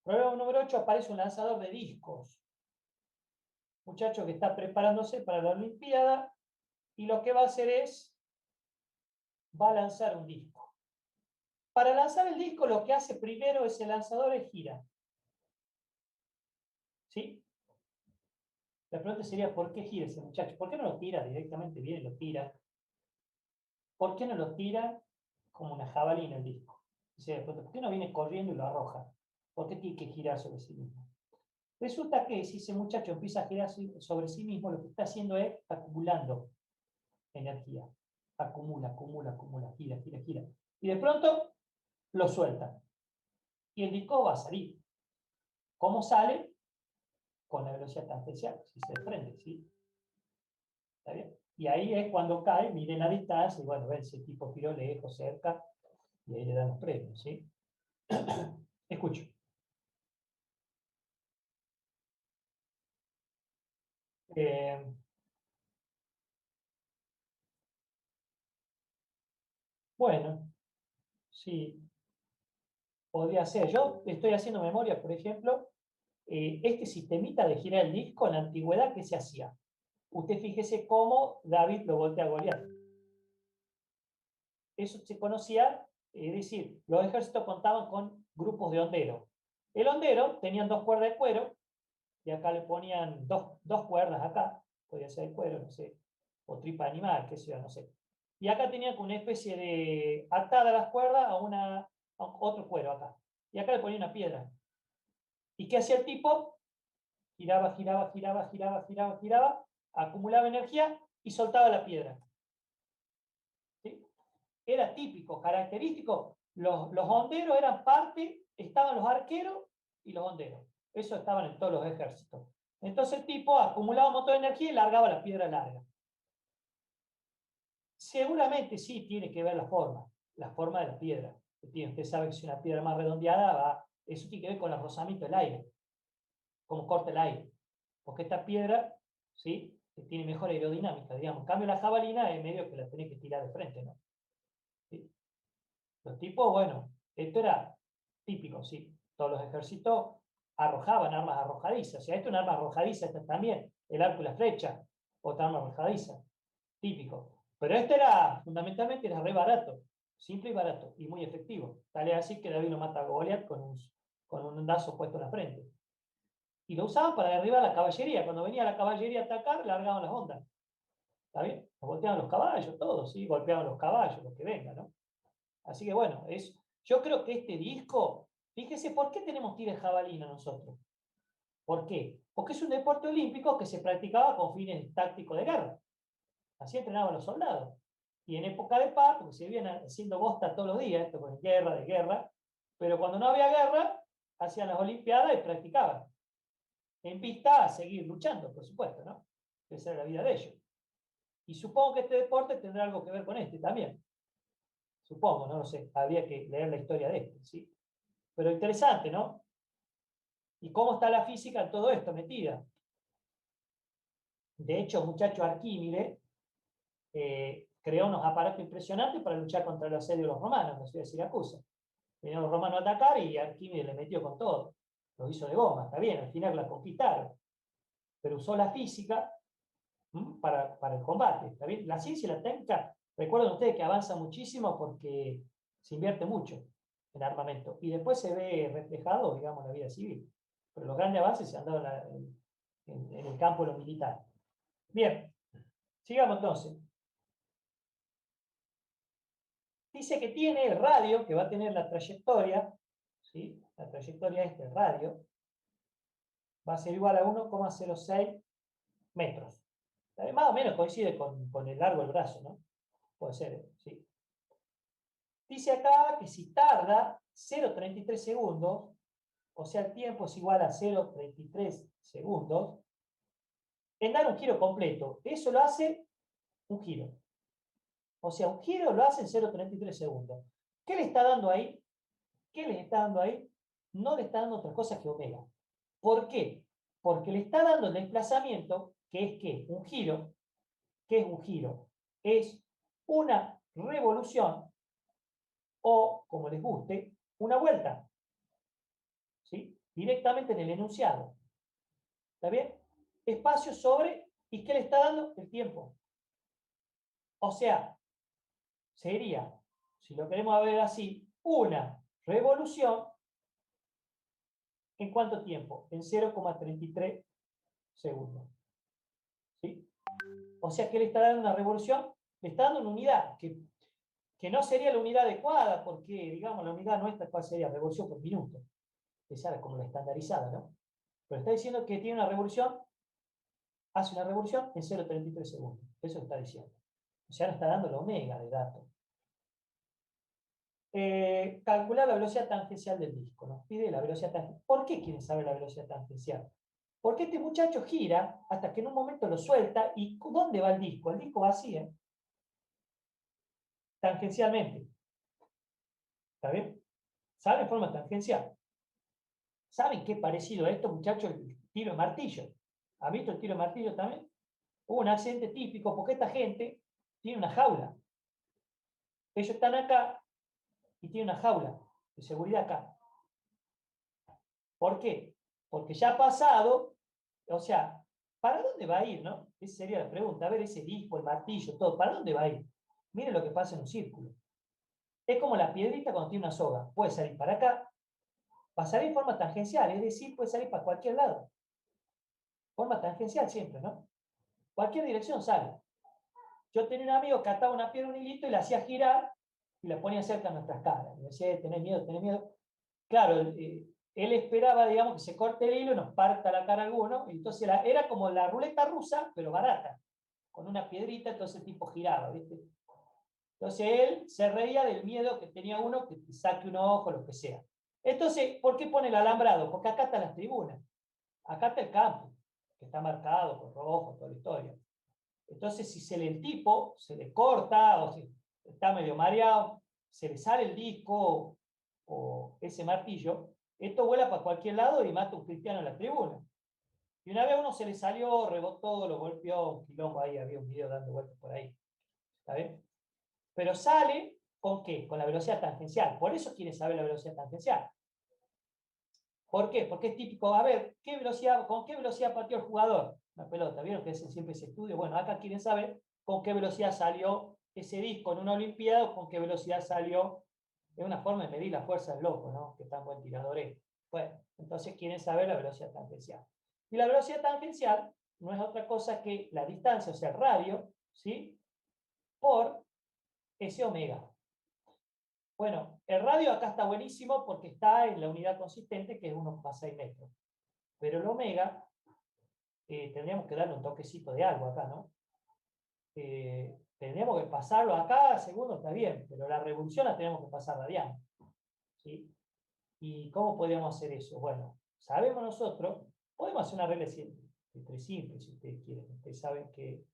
Problema número 8, aparece un lanzador de discos. Muchacho que está preparándose para la Olimpiada y lo que va a hacer va a lanzar un disco. Para lanzar el disco lo que hace primero ese lanzador es gira. ¿Sí? La pregunta sería, ¿por qué gira ese muchacho? ¿Por qué no lo tira directamente bien y lo tira? ¿Por qué no lo tira como una jabalina el disco? O sea, ¿por qué no viene corriendo y lo arroja? ¿Por qué tiene que girar sobre sí mismo? Resulta que si ese muchacho empieza a girar sobre sí mismo, lo que está haciendo es acumulando energía. Acumula, gira, gira, gira. Y de pronto lo suelta. Y el disco va a salir. ¿Cómo sale? Con la velocidad tangencial, si se desprende, ¿sí? ¿Está bien? Y ahí es cuando cae, miren la distancia, y bueno, ven si el tipo tiró lejos, cerca, y ahí le dan los premios, ¿sí? Escucho. Bueno, sí, podría ser. Yo estoy haciendo memoria, por ejemplo, este sistemita de girar el disco en la antigüedad, ¿qué se hacía? Usted fíjese cómo David lo voltea a Goliat. Eso se conocía, es decir, los ejércitos contaban con grupos de honderos. El hondero tenían 2 cuerdas de cuero, y acá le ponían dos cuerdas acá, podía ser de cuero, no sé, o tripa animal, qué sé yo, no sé. Y acá tenían una especie de atada las cuerdas a otro cuero acá. Y acá le ponía una piedra. ¿Y qué hacía el tipo? Giraba, giraba, giraba, giraba, giraba, giraba, acumulaba energía y soltaba la piedra. ¿Sí? Era típico, característico. Los honderos eran parte, estaban los arqueros y los honderos. Eso estaban en todos los ejércitos. Entonces el tipo acumulaba un montón de energía y largaba la piedra larga. Seguramente sí tiene que ver la forma de la piedra. Usted sabe que si una piedra más redondeada, eso tiene que ver con el rozamiento del aire, cómo corta el aire. Porque esta piedra, ¿sí?, tiene mejor aerodinámica, digamos. En cambio, la jabalina es medio que la tenés que tirar de frente, ¿no? ¿Sí? Los tipos, bueno, esto era típico, ¿sí? Todos los ejércitos arrojaban armas arrojadizas. O sea, esto es un arma arrojadiza, esta también, el arco y la flecha, otra arma arrojadiza, típico. Pero este era, fundamentalmente, era re barato, simple y barato, y muy efectivo. Tal es así que David lo mata a Goliat con un dazo puesto en la frente. Y lo usaban para derribar a la caballería. Cuando venía la caballería a atacar, largaban las ondas. ¿Está bien? Los volteaban los caballos, todos, ¿sí? Golpeaban los caballos, lo que venga, ¿no? Así que bueno, yo creo que este disco, fíjese, ¿por qué tenemos tiro de jabalina nosotros? ¿Por qué? Porque es un deporte olímpico que se practicaba con fines tácticos de guerra. Así entrenaban los soldados. Y en época de paz, porque se vivían haciendo bosta todos los días, esto con guerra, de guerra, pero cuando no había guerra, hacían las olimpiadas y practicaban. En pista a seguir luchando, por supuesto, ¿no? Esa era la vida de ellos. Y supongo que este deporte tendrá algo que ver con este también. Supongo, no lo sé. Habría que leer la historia de este, ¿sí? Pero interesante, ¿no? ¿Y cómo está la física en todo esto metida? De hecho, muchacho Arquímedes creó unos aparatos impresionantes para luchar contra los asedios de los romanos, en la ciudad de Siracusa. Venían los romanos a atacar y Arquímedes le metió con todo. Lo hizo de goma, está bien, al final la conquistaron. Pero usó la física para el combate, ¿está bien? La ciencia y la técnica, recuerden ustedes que avanza muchísimo porque se invierte mucho en armamento. Y después se ve reflejado, digamos, en la vida civil. Pero los grandes avances se han dado en el campo de lo militar. Bien, sigamos entonces. Dice que tiene el radio, que va a tener la trayectoria, ¿sí? La trayectoria de este radio, va a ser igual a 1,06 metros. Más o menos coincide con el largo del brazo, ¿no? Puede ser, sí. Dice acá que si tarda 0,33 segundos, o sea, el tiempo es igual a 0,33 segundos, en dar un giro completo. Eso lo hace un giro. O sea, un giro lo hace en 0,33 segundos. ¿Qué le está dando ahí? ¿Qué le está dando ahí? No le está dando otra cosa que omega. ¿Por qué? Porque le está dando el desplazamiento, que es ¿qué? Un giro. ¿Qué es un giro? Es una revolución o, como les guste, una vuelta. ¿Sí? Directamente en el enunciado. ¿Está bien? Espacio sobre, ¿y qué le está dando? El tiempo. O sea, sería, si lo queremos ver así, una revolución, ¿en cuánto tiempo? En 0,33 segundos. ¿Sí? O sea, ¿qué le está dando una revolución? Le está dando una unidad, que no sería la unidad adecuada, porque, digamos, la unidad nuestra, ¿cuál sería? Revolución por minuto. Esa era como la estandarizada, ¿no? Pero está diciendo que tiene una revolución, hace una revolución en 0,33 segundos. Eso está diciendo. O sea, nos está dando la omega de datos. Calcular la velocidad tangencial del disco. Nos pide la velocidad tangencial. ¿Por qué quieren saber la velocidad tangencial? Porque este muchacho gira hasta que en un momento lo suelta. ¿Y dónde va el disco? El disco va así, tangencialmente. ¿Está bien? ¿Saben en forma tangencial? ¿Saben qué parecido a esto, muchachos? El tiro de martillo. ¿Han visto el tiro de martillo también? Hubo un accidente típico porque esta gente tiene una jaula. Ellos están acá y tienen una jaula de seguridad acá. ¿Por qué? Porque ya ha pasado, o sea, ¿para dónde va a ir, no? Esa sería la pregunta. A ver, ese disco, el martillo, todo, ¿para dónde va a ir? Miren lo que pasa en un círculo. Es como la piedrita cuando tiene una soga. Puede salir para acá, pasar en forma tangencial, es decir, puede salir para cualquier lado. Forma tangencial siempre, ¿no? Cualquier dirección sale. Yo tenía un amigo que ataba una piedra a un hilito y la hacía girar y la ponía cerca de nuestras caras. Me decía, tenés miedo, tenés miedo. Claro, él esperaba, digamos, que se corte el hilo y nos parta la cara a alguno. Y entonces era como la ruleta rusa, pero barata. Con una piedrita, entonces el tipo giraba, ¿viste? Entonces él se reía del miedo que tenía uno que te saque un ojo, lo que sea. Entonces, ¿por qué pone el alambrado? Porque acá están las tribunas. Acá está el campo, que está marcado con rojo, toda la historia. Entonces, si el tipo se le corta o si está medio mareado, se le sale el disco o ese martillo, esto vuela para cualquier lado y mata a un cristiano en la tribuna. Y una vez uno se le salió, rebotó, lo golpeó, un quilombo ahí, había un video dando vueltas por ahí. ¿Está bien? Pero sale ¿con qué? Con la velocidad tangencial. Por eso quiere saber la velocidad tangencial. ¿Por qué? Porque es típico, a ver, ¿con qué velocidad pateó el jugador? La pelota, ¿vieron que hacen siempre ese estudio? Bueno, acá quieren saber con qué velocidad salió ese disco en una olimpiada o con qué velocidad salió. Es una forma de medir la fuerza del loco, ¿no? Que tan buen tirador es. Bueno, entonces quieren saber la velocidad tangencial. Y la velocidad tangencial no es otra cosa que la distancia, o sea, el radio, ¿sí? Por ese omega. Bueno, el radio acá está buenísimo porque está en la unidad consistente que es 1,6 metros. Pero el omega, tendríamos que darle un toquecito de algo acá, ¿no? Tendríamos que pasarlo acá, segundo está bien, pero la revolución la tenemos que pasar radiana. ¿Sí? ¿Y cómo podríamos hacer eso? Bueno, sabemos nosotros, podemos hacer una regla simple, si ustedes quieren. Ustedes saben que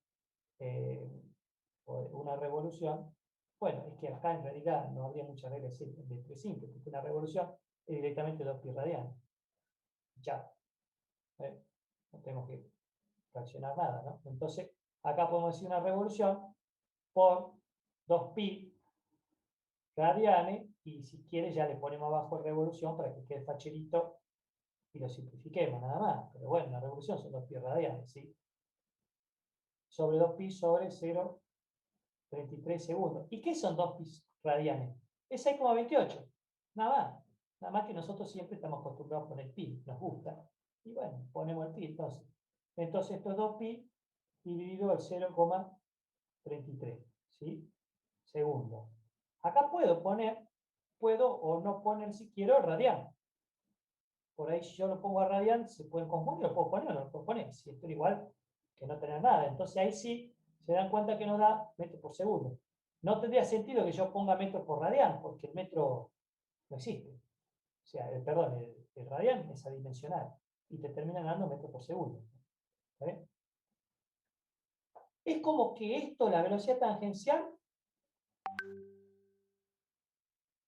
una revolución, bueno, es que acá en realidad no habría muchas reglas de 3 simples, porque una revolución es directamente 2 pi radianes. Ya. No tenemos que fraccionar nada, ¿no? Entonces, acá podemos decir una revolución por 2pi radianes, y si quiere ya le ponemos abajo revolución para que quede facherito y lo simplifiquemos nada más. Pero bueno, la revolución son 2pi radianes, ¿sí? Sobre 2pi sobre 0,33 segundos. ¿Y qué son 2pi radianes? Es 6,28. Nada más. Nada más que nosotros siempre estamos acostumbrados con el pi, nos gusta. Y bueno, ponemos el pi entonces. Entonces esto es 2pi dividido al 0,33, ¿sí? Segundo. Acá puedo o no poner si quiero radian. Por ahí si yo lo pongo a radian, se pueden confundir, lo puedo poner o no lo puedo poner. Si esto es igual que no tener nada. Entonces ahí sí se dan cuenta que nos da metros por segundo. No tendría sentido que yo ponga metros por radian, porque el metro no existe. O sea, perdón, el radian es adimensional y te termina dando metros por segundo. ¿Está bien? Es como que esto, la velocidad tangencial,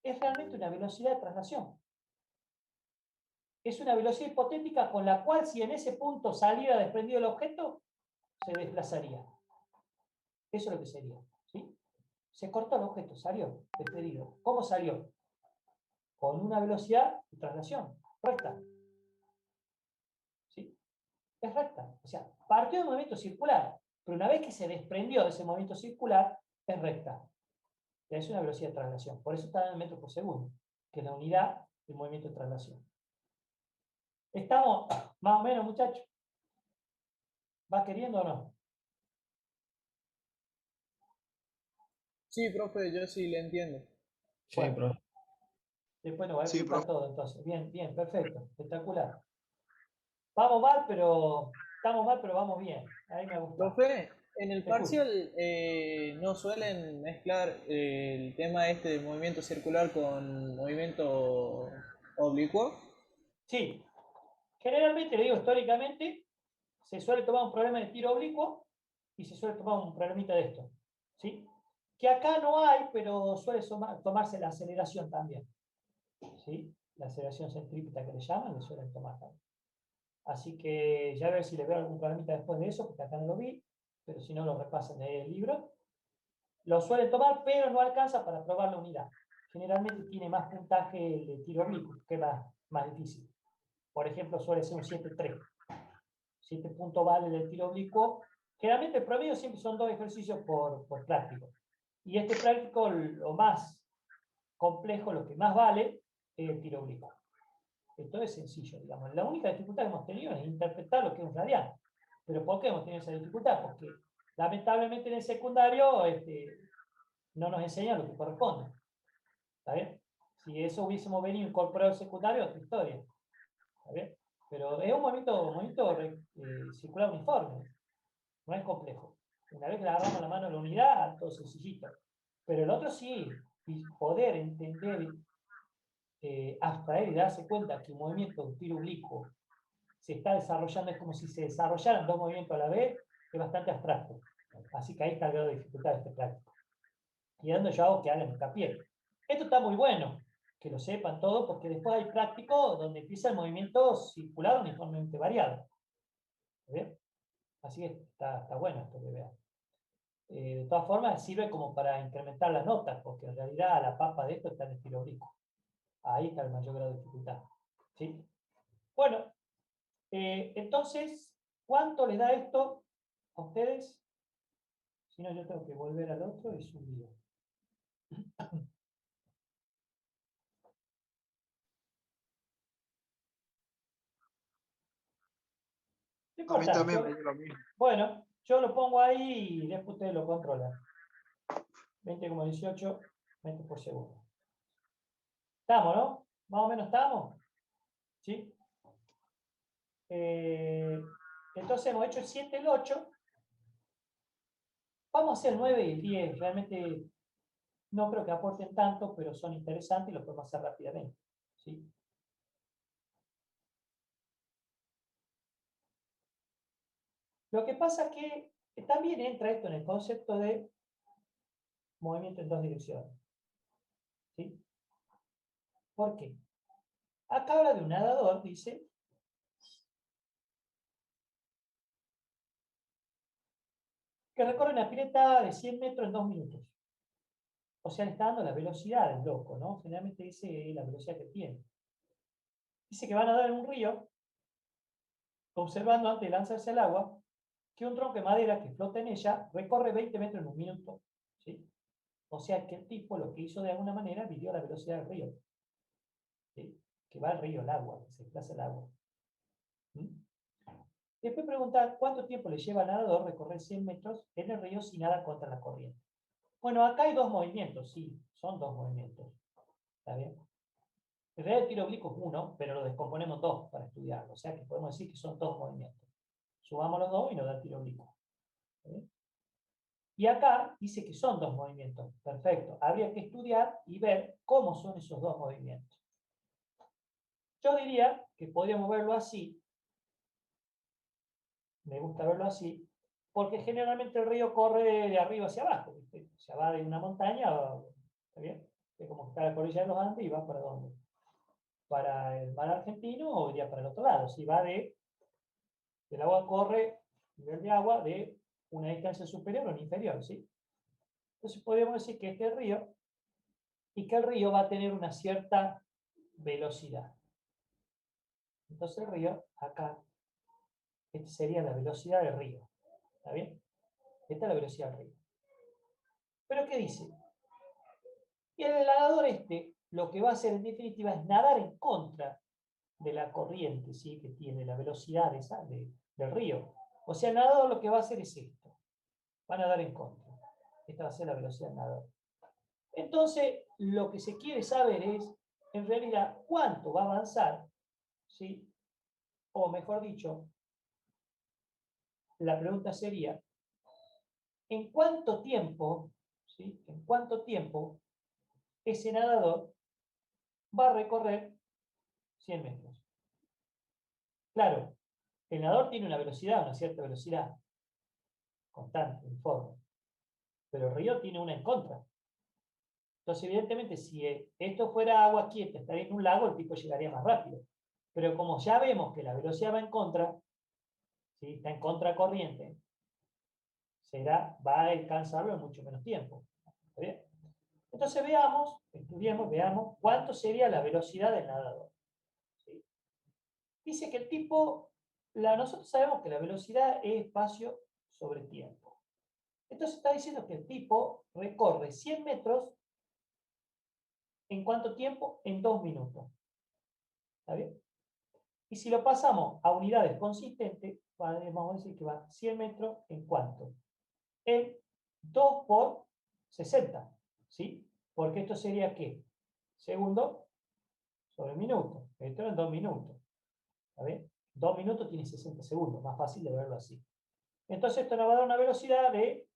es realmente una velocidad de traslación. Es una velocidad hipotética con la cual, si en ese punto saliera desprendido el objeto, se desplazaría. Eso es lo que sería. ¿Sí? Se cortó el objeto, salió despedido. ¿Cómo salió? Con una velocidad de traslación recta. ¿Sí? Es recta. O sea, partió de un movimiento circular, pero una vez que se desprendió de ese movimiento circular, es recta. Y es una velocidad de traslación. Por eso está en metros por segundo, que es la unidad del movimiento de traslación. ¿Estamos más o menos, muchachos? ¿Va queriendo o no? Sí, profe, yo sí le entiendo. Sí, Bueno, profe. después nos va a Sí, explicar profe. todo entonces. Bien, bien, perfecto, espectacular. Vamos mal, pero estamos mal, pero vamos bien. Ahí me gusta. Profe, en el Te escucho. parcial no suelen mezclar el tema este de movimiento circular con movimiento oblicuo. Sí, generalmente, le digo históricamente, se suele tomar un problema de tiro oblicuo y se suele tomar un problemita de esto. ¿Sí? Que acá no hay, pero suele tomarse la aceleración también. ¿Sí? La aceleración centrípeta que le llaman, le suelen tomar también. Así que ya a ver si le veo algún problemita después de eso, porque acá no lo vi, pero si no lo repasan en el libro. Lo suelen tomar, pero no alcanza para probar la unidad. Generalmente tiene más puntaje el de tiro oblicuo, que es más difícil. Por ejemplo, suele ser un 7.3. 7 puntos vale el tiro oblicuo. Generalmente el promedio siempre son 2 ejercicios por práctico. Y este práctico, lo más complejo, lo que más vale, es el tiro oblicuo. Esto es sencillo, digamos. La única dificultad que hemos tenido es interpretar lo que es un radial. ¿Pero por qué hemos tenido esa dificultad? Porque lamentablemente en el secundario no nos enseñan lo que corresponde. ¿Está bien? Si eso hubiésemos venido incorporado al secundario, otra historia. ¿Está bien? Pero es un movimiento circular uniforme. No es complejo. Una vez que le agarramos la mano a la unidad, todo sencillito. Pero el otro sí, y poder entender, abstraer y darse cuenta que un movimiento de un tiro oblicuo se está desarrollando, es como si se desarrollaran dos movimientos a la vez, es bastante abstracto. Así que ahí está el grado de dificultad de este práctico. Y dando yo hago que hagan hincapié. Esto está muy bueno, que lo sepan todo, porque después hay práctico donde empieza el movimiento circular uniformemente variado. ¿Ve? Así que está bueno esto que vean. De todas formas, sirve como para incrementar las notas, porque en realidad la papa de esto está en el tiro oblicuo. Ahí está el mayor grado de dificultad. ¿Sí? Bueno, entonces, ¿cuánto les da esto a ustedes? Si no, yo tengo que volver al otro y subir. No A mí importa, también me dio lo mismo. bueno, yo lo pongo ahí y después ustedes lo controlan. 20,18 metros por segundo. ¿Estamos, no? ¿Más o menos estamos? ¿Sí? Entonces hemos hecho el 7, el 8. Vamos a hacer el 9 y el 10. Realmente no creo que aporten tanto, pero son interesantes y los podemos hacer rápidamente. ¿Sí? Lo que pasa es que también entra esto en el concepto de movimiento en dos direcciones. ¿Sí? ¿Por qué? Acá habla de un nadador, dice, que recorre una pileta de 100 metros en 2 minutos. O sea, le está dando la velocidad del loco, ¿no? Generalmente dice la velocidad que tiene. Dice que va a nadar en un río, observando antes de lanzarse al agua, que un tronco de madera que flota en ella recorre 20 metros en un minuto. ¿Sí? O sea, que el tipo lo que hizo de alguna manera midió la velocidad del río. ¿Sí? Que va al río, el agua, que se desplaza el agua. ¿Mm? Después preguntar cuánto tiempo le lleva al nadador recorrer 100 metros en el río sin nada contra la corriente. Bueno, acá hay dos movimientos, sí, son dos movimientos. ¿Está bien? En realidad el tiro oblicuo es uno, pero lo descomponemos dos para estudiarlo. O sea que podemos decir que son dos movimientos. Sumamos los dos y nos da el tiro oblicuo. ¿Está bien? Y acá dice que son dos movimientos. Perfecto. Habría que estudiar y ver cómo son esos dos movimientos. Yo diría que podríamos verlo así. Me gusta verlo así, porque generalmente el río corre de arriba hacia abajo, ¿viste? O sea, va de una montaña, ¿está bien? Es como que está la cordillera de los Andes y va para dónde. Para el mar argentino o iría para el otro lado. Si va el agua corre, nivel de agua, de una distancia superior o inferior, ¿sí? Entonces podríamos decir que este es el río y que el río va a tener una cierta velocidad. Entonces el río, acá, esta sería la velocidad del río. ¿Está bien? Esta es la velocidad del río. ¿Pero qué dice? Y el nadador lo que va a hacer en definitiva es nadar en contra de la corriente, ¿sí? Que tiene la velocidad del río. O sea, el nadador lo que va a hacer es esto. Va a nadar en contra. Esta va a ser la velocidad del nadador. Entonces, lo que se quiere saber es, en realidad, cuánto va a avanzar, ¿sí? O mejor dicho, la pregunta sería, ¿en cuánto tiempo, ¿sí? ¿En cuánto tiempo ese nadador va a recorrer 100 metros? Claro, el nadador tiene una velocidad, una cierta velocidad, constante, uniforme, pero el río tiene una en contra. Entonces, evidentemente, si esto fuera agua quieta, estaría en un lago, el tipo llegaría más rápido. Pero como ya vemos que la velocidad va en contra, ¿sí? Está en contracorriente, va a alcanzarlo en mucho menos tiempo. ¿Está bien? Entonces veamos, estudiemos, veamos cuánto sería la velocidad del nadador. ¿Sí? Dice que el tipo, nosotros sabemos que la velocidad es espacio sobre tiempo. Entonces está diciendo que el tipo recorre 100 metros ¿en cuánto tiempo? En 2 minutos. ¿Está bien? Y si lo pasamos a unidades consistentes, vamos a decir que va 100 metros en cuánto? En 2 por 60. ¿Sí? Porque esto sería ¿qué? Segundo sobre minuto. Esto en 2 minutos. ¿Está bien? 2 minutos tiene 60 segundos. Más fácil de verlo así. Entonces esto nos va a dar una velocidad de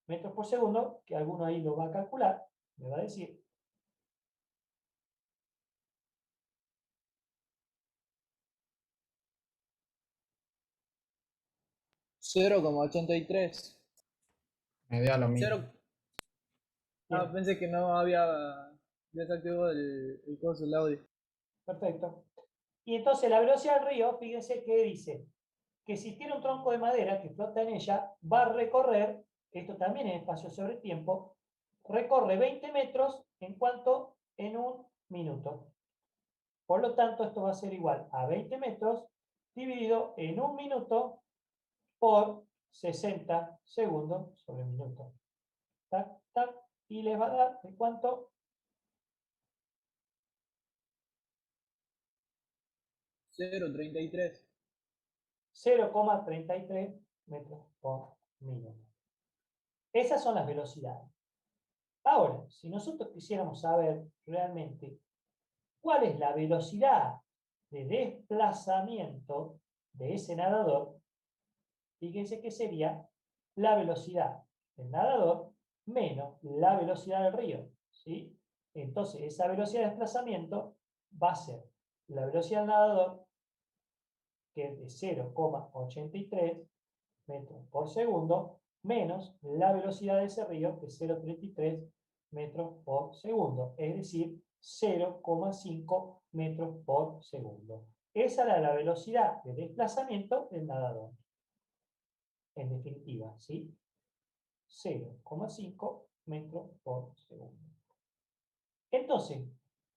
metros por segundo, que alguno ahí lo va a calcular. Me va a decir 0,83. Me dio lo mismo. Cero. Ah, bien. pensé que no había desactivado el coso, el audio. Perfecto. Y entonces la velocidad del río, fíjense que dice que si tiene un tronco de madera que flota en ella, va a recorrer, esto también es espacio sobre tiempo, recorre 20 metros en cuanto en un minuto. Por lo tanto, esto va a ser igual a 20 metros dividido en un minuto por 60 segundos sobre minuto. Tac, tac, y les va a dar de cuánto 0,33. 0,33 metros por minuto. Esas son las velocidades. Ahora, si nosotros quisiéramos saber realmente cuál es la velocidad de desplazamiento de ese nadador, fíjense que sería la velocidad del nadador menos la velocidad del río. ¿Sí? Entonces, esa velocidad de desplazamiento va a ser la velocidad del nadador, que es de 0,83 metros por segundo, menos la velocidad de ese río, que es 0,33 metros por segundo, es decir, 0,5 metros por segundo. Esa era la velocidad de desplazamiento del nadador. En definitiva, ¿sí? 0,5 metros por segundo. Entonces,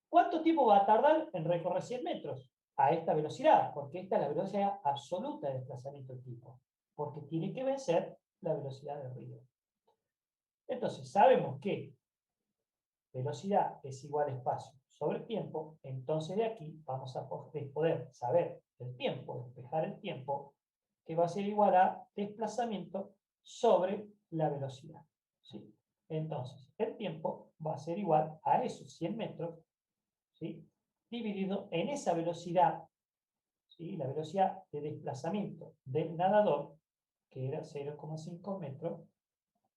¿cuánto tiempo va a tardar en recorrer 100 metros? A esta velocidad, porque esta es la velocidad absoluta de desplazamiento del tipo, porque tiene que vencer la velocidad del río. Entonces, sabemos que velocidad es igual a espacio sobre tiempo, entonces de aquí vamos a poder saber el tiempo, despejar el tiempo, que va a ser igual a desplazamiento sobre la velocidad. ¿Sí? Entonces, el tiempo va a ser igual a esos 100 metros, ¿sí?, dividido en esa velocidad, ¿sí?, la velocidad de desplazamiento del nadador, que era 0,5 metros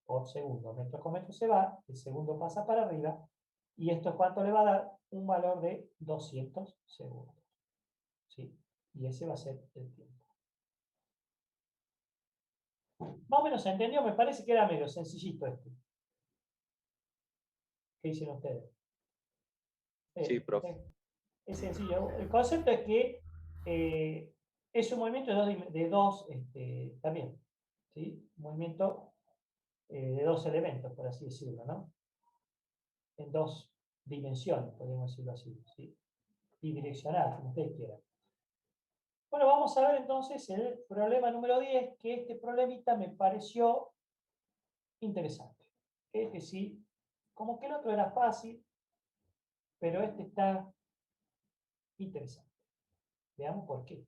por segundo. Metro con metro se va, el segundo pasa para arriba, y esto es cuánto le va a dar un valor de 200 segundos. ¿Sí? Y ese va a ser el tiempo. Más o menos se entendió, me parece que era medio sencillito esto. ¿Qué dicen ustedes? Sí, profe. Es sencillo. El concepto es que es un movimiento de dos también, ¿sí? Un movimiento de dos elementos, por así decirlo, ¿no? En dos dimensiones, podemos decirlo así, ¿sí? Bidireccional, como ustedes quieran. Bueno, vamos a ver entonces el problema número 10, que este problemita me pareció interesante. Este sí, como que el otro era fácil, pero este está interesante. Veamos por qué.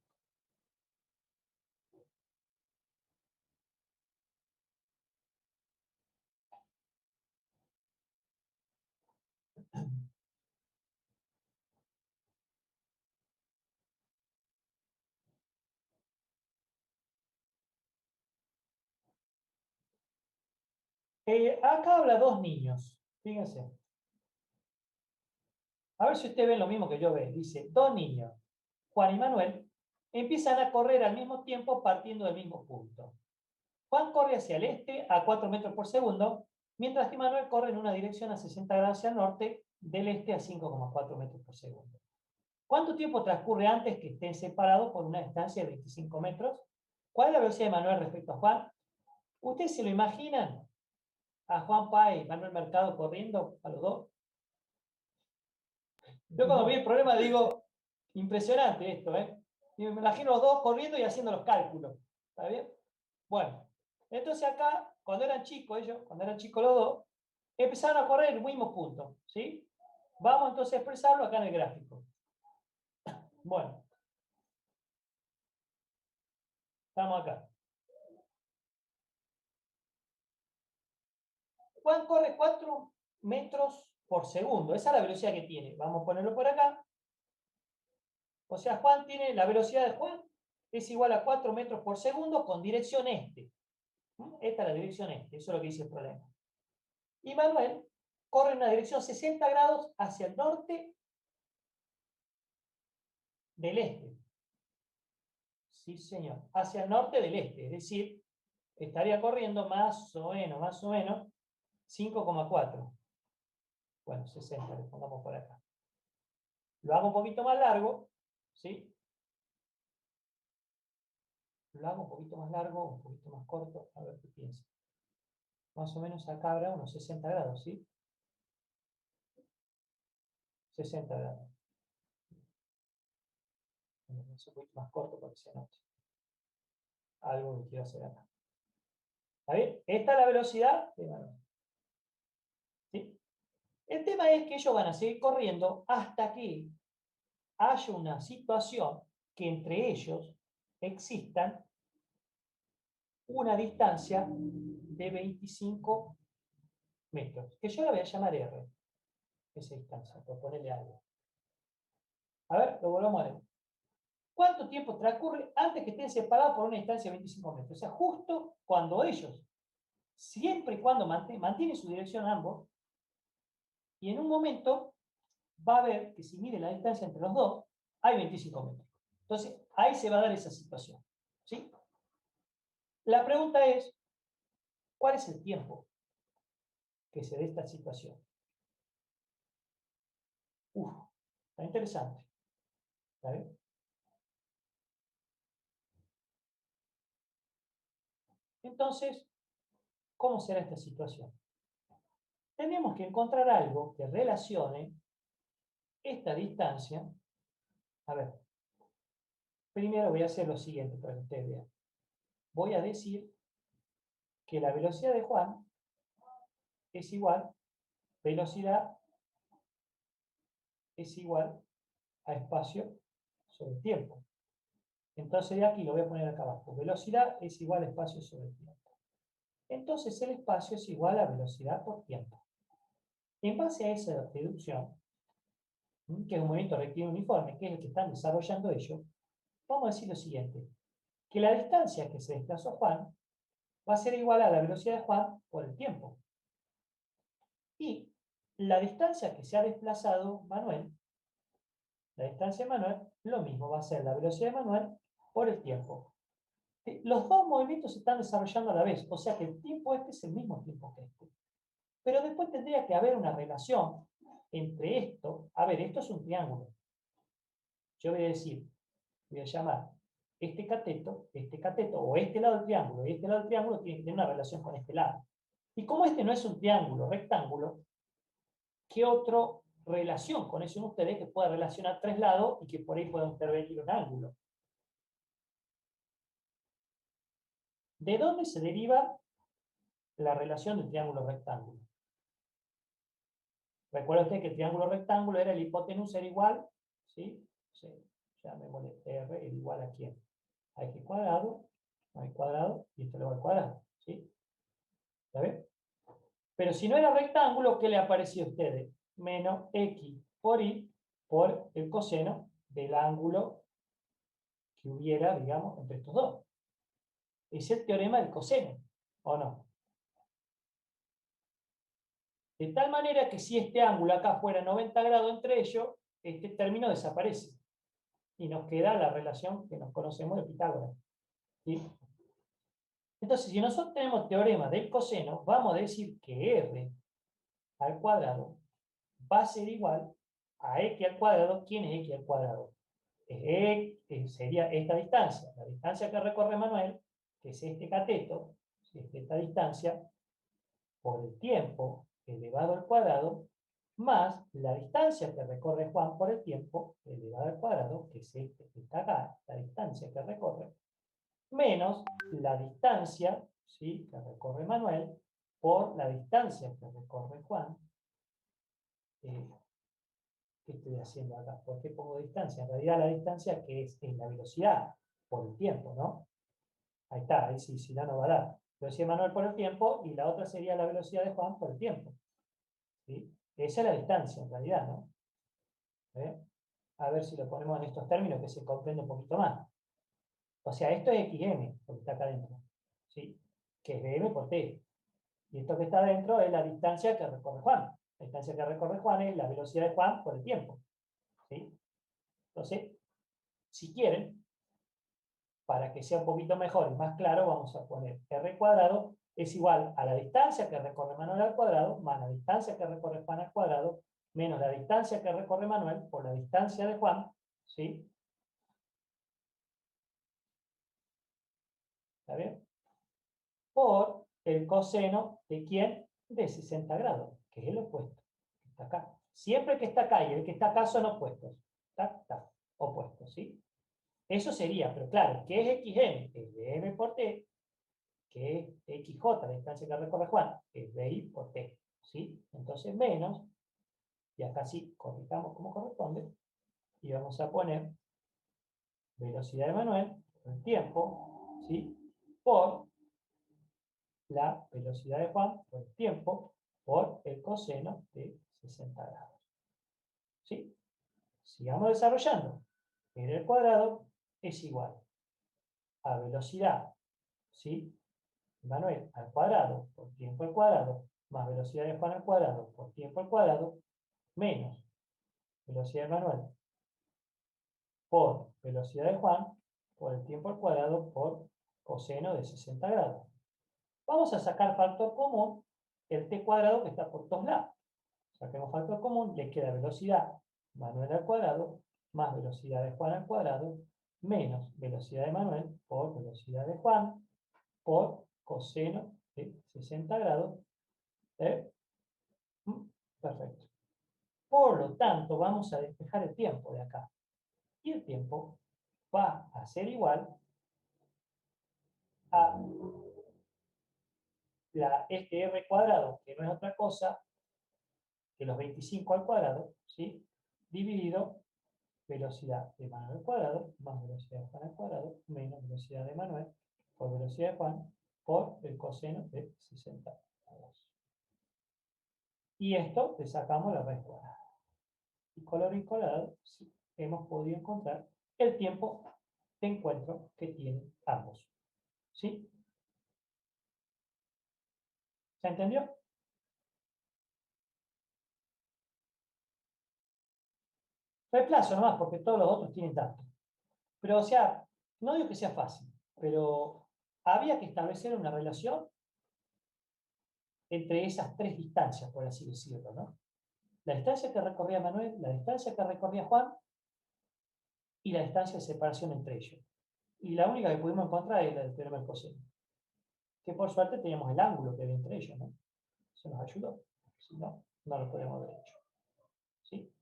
Acá habla dos niños, fíjense. A ver si ustedes ven lo mismo que yo veo. Dice, dos niños, Juan y Manuel, empiezan a correr al mismo tiempo partiendo del mismo punto. Juan corre hacia el este a 4 metros por segundo, mientras que Manuel corre en una dirección a 60 grados hacia el norte, del este a 5,4 metros por segundo. ¿Cuánto tiempo transcurre antes que estén separados por una distancia de 25 metros? ¿Cuál es la velocidad de Manuel respecto a Juan? ¿Ustedes se lo imaginan a Juan Pay y Manuel Mercado corriendo a los dos? Yo cuando vi el problema digo, impresionante esto, ¿eh? Y me imagino los dos corriendo y haciendo los cálculos. ¿Está bien? Bueno, entonces acá, cuando eran chicos ellos, cuando eran chicos los dos, empezaron a correr en el mismo punto, ¿sí? Vamos entonces a expresarlo acá en el gráfico. Bueno. Estamos acá. Juan corre 4 metros por segundo. Esa es la velocidad que tiene. Vamos a ponerlo por acá. O sea, Juan tiene, la velocidad de Juan es igual a 4 metros por segundo con dirección este. Esta es la dirección este. Eso es lo que dice el problema. Y Manuel corre en una dirección 60 grados hacia el norte del este. Sí, señor. Hacia el norte del este. Es decir, estaría corriendo más o menos 5,4. Bueno, 60, le pongamos por acá. Lo hago un poquito más largo, ¿sí? Lo hago un poquito más largo, un poquito más corto, a ver qué piensa. Más o menos acá habrá unos 60 grados, ¿sí? 60 grados. Es un poquito más corto para que se note. Algo que quiero hacer acá. ¿Está bien? Esta es la velocidad de Manuel. ¿Sí? El tema es que ellos van a seguir corriendo hasta que haya una situación que entre ellos existan una distancia de 25 metros, que yo la voy a llamar R, esa distancia, por ponerle algo. A ver, lo volvamos a ver. ¿Cuánto tiempo transcurre antes que estén separados por una distancia de 25 metros? O sea, justo cuando ellos, siempre y cuando mantienen su dirección ambos, y en un momento va a ver que si mide la distancia entre los dos, hay 25 metros. Entonces, ahí se va a dar esa situación. ¿Sí? La pregunta es, ¿cuál es el tiempo que se dé esta situación? Está interesante. ¿Está bien? Entonces, ¿cómo será esta situación? Tenemos que encontrar algo que relacione esta distancia. A ver, primero voy a hacer lo siguiente para que ustedes vean. Voy a decir que la velocidad de Juan es igual, velocidad es igual a espacio sobre tiempo. Entonces de aquí lo voy a poner acá abajo. Velocidad es igual a espacio sobre tiempo. entonces el espacio es igual a velocidad por tiempo. En base a esa deducción, que es un movimiento rectilíneo uniforme, que es el que están desarrollando ellos, vamos a decir lo siguiente, que la distancia que se desplazó Juan va a ser igual a la velocidad de Juan por el tiempo. Y la distancia que se ha desplazado Manuel, la distancia de Manuel, lo mismo va a ser la velocidad de Manuel por el tiempo. Los dos movimientos se están desarrollando a la vez, o sea que el tiempo este es el mismo tiempo que este. Pero después tendría que haber una relación entre esto. A ver, esto es un triángulo. Yo voy a decir, voy a llamar este cateto, o este lado del triángulo, y este lado del triángulo tiene que tener una relación con este lado. Y como este no es un triángulo rectángulo, ¿qué otra relación conocen ustedes que pueda relacionar tres lados y que por ahí pueda intervenir un ángulo? ¿De dónde se deriva la relación del triángulo rectángulo? Recuerda usted que el triángulo rectángulo era el hipotenusa era igual, ¿sí? Sí, llamémosle R es igual a quién? A x cuadrado, a y cuadrado, y esto le va al cuadrado, ¿sí? ¿Ya ven? Pero si no era rectángulo, ¿qué le aparecía a ustedes? Menos x por y por el coseno del ángulo que hubiera, digamos, entre estos dos. Es el teorema del coseno, ¿o no? De tal manera que si este ángulo acá fuera 90 grados entre ellos, este término desaparece. Y nos queda la relación que nos conocemos de Pitágoras. ¿Sí? Entonces, si nosotros tenemos teorema del coseno, vamos a decir que r al cuadrado va a ser igual a x al cuadrado. ¿Quién es x al cuadrado? Sería esta distancia, la distancia que recorre Manuel, que es este cateto, es esta distancia, por el tiempo elevado al cuadrado, más la distancia que recorre Juan por el tiempo elevado al cuadrado, que es este que está acá, la distancia que recorre, menos la distancia, ¿sí?, que recorre Manuel por la distancia que recorre Juan. ¿Qué estoy haciendo acá? ¿Por qué pongo distancia? En realidad la distancia que es la velocidad por el tiempo, ¿no? Ahí está, ahí sí, si no va a dar. Velocidad de Manuel por el tiempo y la otra sería la velocidad de Juan por el tiempo. ¿Sí? Esa es la distancia en realidad, ¿no? A ver si lo ponemos en estos términos que se comprende un poquito más. O sea, esto es xm, lo que está acá adentro, ¿sí? Que es dm por t. Y esto que está adentro es la distancia que recorre Juan. La distancia que recorre Juan es la velocidad de Juan por el tiempo. ¿Sí? Entonces, si quieren, para que sea un poquito mejor y más claro, vamos a poner r cuadrado es igual a la distancia que recorre Manuel al cuadrado, más la distancia que recorre Juan al cuadrado, menos la distancia que recorre Manuel por la distancia de Juan, ¿sí? ¿Está bien? Por el coseno de ¿quién? De 60 grados, que es el opuesto, que está acá. Siempre que está acá y el que está acá son opuestos. Está opuestos, ¿sí? Eso sería, pero claro, ¿qué es xm? Es dm por t, que es xj, la distancia que recorre Juan, que es di por t, ¿sí? Entonces menos, y acá sí, corrijamos como corresponde, y vamos a poner velocidad de Manuel, el tiempo, ¿sí? Por la velocidad de Juan, por el tiempo, por el coseno de 60 grados. ¿Sí? Sigamos desarrollando. R al cuadrado es igual a velocidad, ¿sí?, Manuel al cuadrado por tiempo al cuadrado, más velocidad de Juan al cuadrado por tiempo al cuadrado, menos velocidad de Manuel por velocidad de Juan por el tiempo al cuadrado por coseno de 60 grados. Vamos a sacar factor común, el t cuadrado que está por todos lados. Saquemos factor común, les queda velocidad Manuel al cuadrado más velocidad de Juan al cuadrado menos velocidad de Manuel por velocidad de Juan por coseno de 60 grados. Perfecto. Por lo tanto, vamos a despejar el tiempo de acá. Y el tiempo va a ser igual a este r cuadrado, que no es otra cosa que los 25 al cuadrado, ¿sí?, dividido velocidad de Manuel al cuadrado más velocidad de Juan al cuadrado menos velocidad de Manuel por velocidad de Juan por el coseno de 62. Y esto le sacamos la raíz cuadrada. Y colorín colorado, sí, hemos podido encontrar el tiempo de encuentro que tienen ambos. ¿Sí? ¿Se entendió? Reemplazo nomás, porque todos los otros tienen tanto. Pero, o sea, no digo que sea fácil, pero había que establecer una relación entre esas tres distancias, por así decirlo, ¿no? La distancia que recorría Manuel, la distancia que recorría Juan y la distancia de separación entre ellos. Y la única que pudimos encontrar es la del teorema del coseno. Que por suerte teníamos el ángulo que había entre ellos, ¿no? Eso nos ayudó. Si no, no lo podríamos haber hecho. ¿Sí?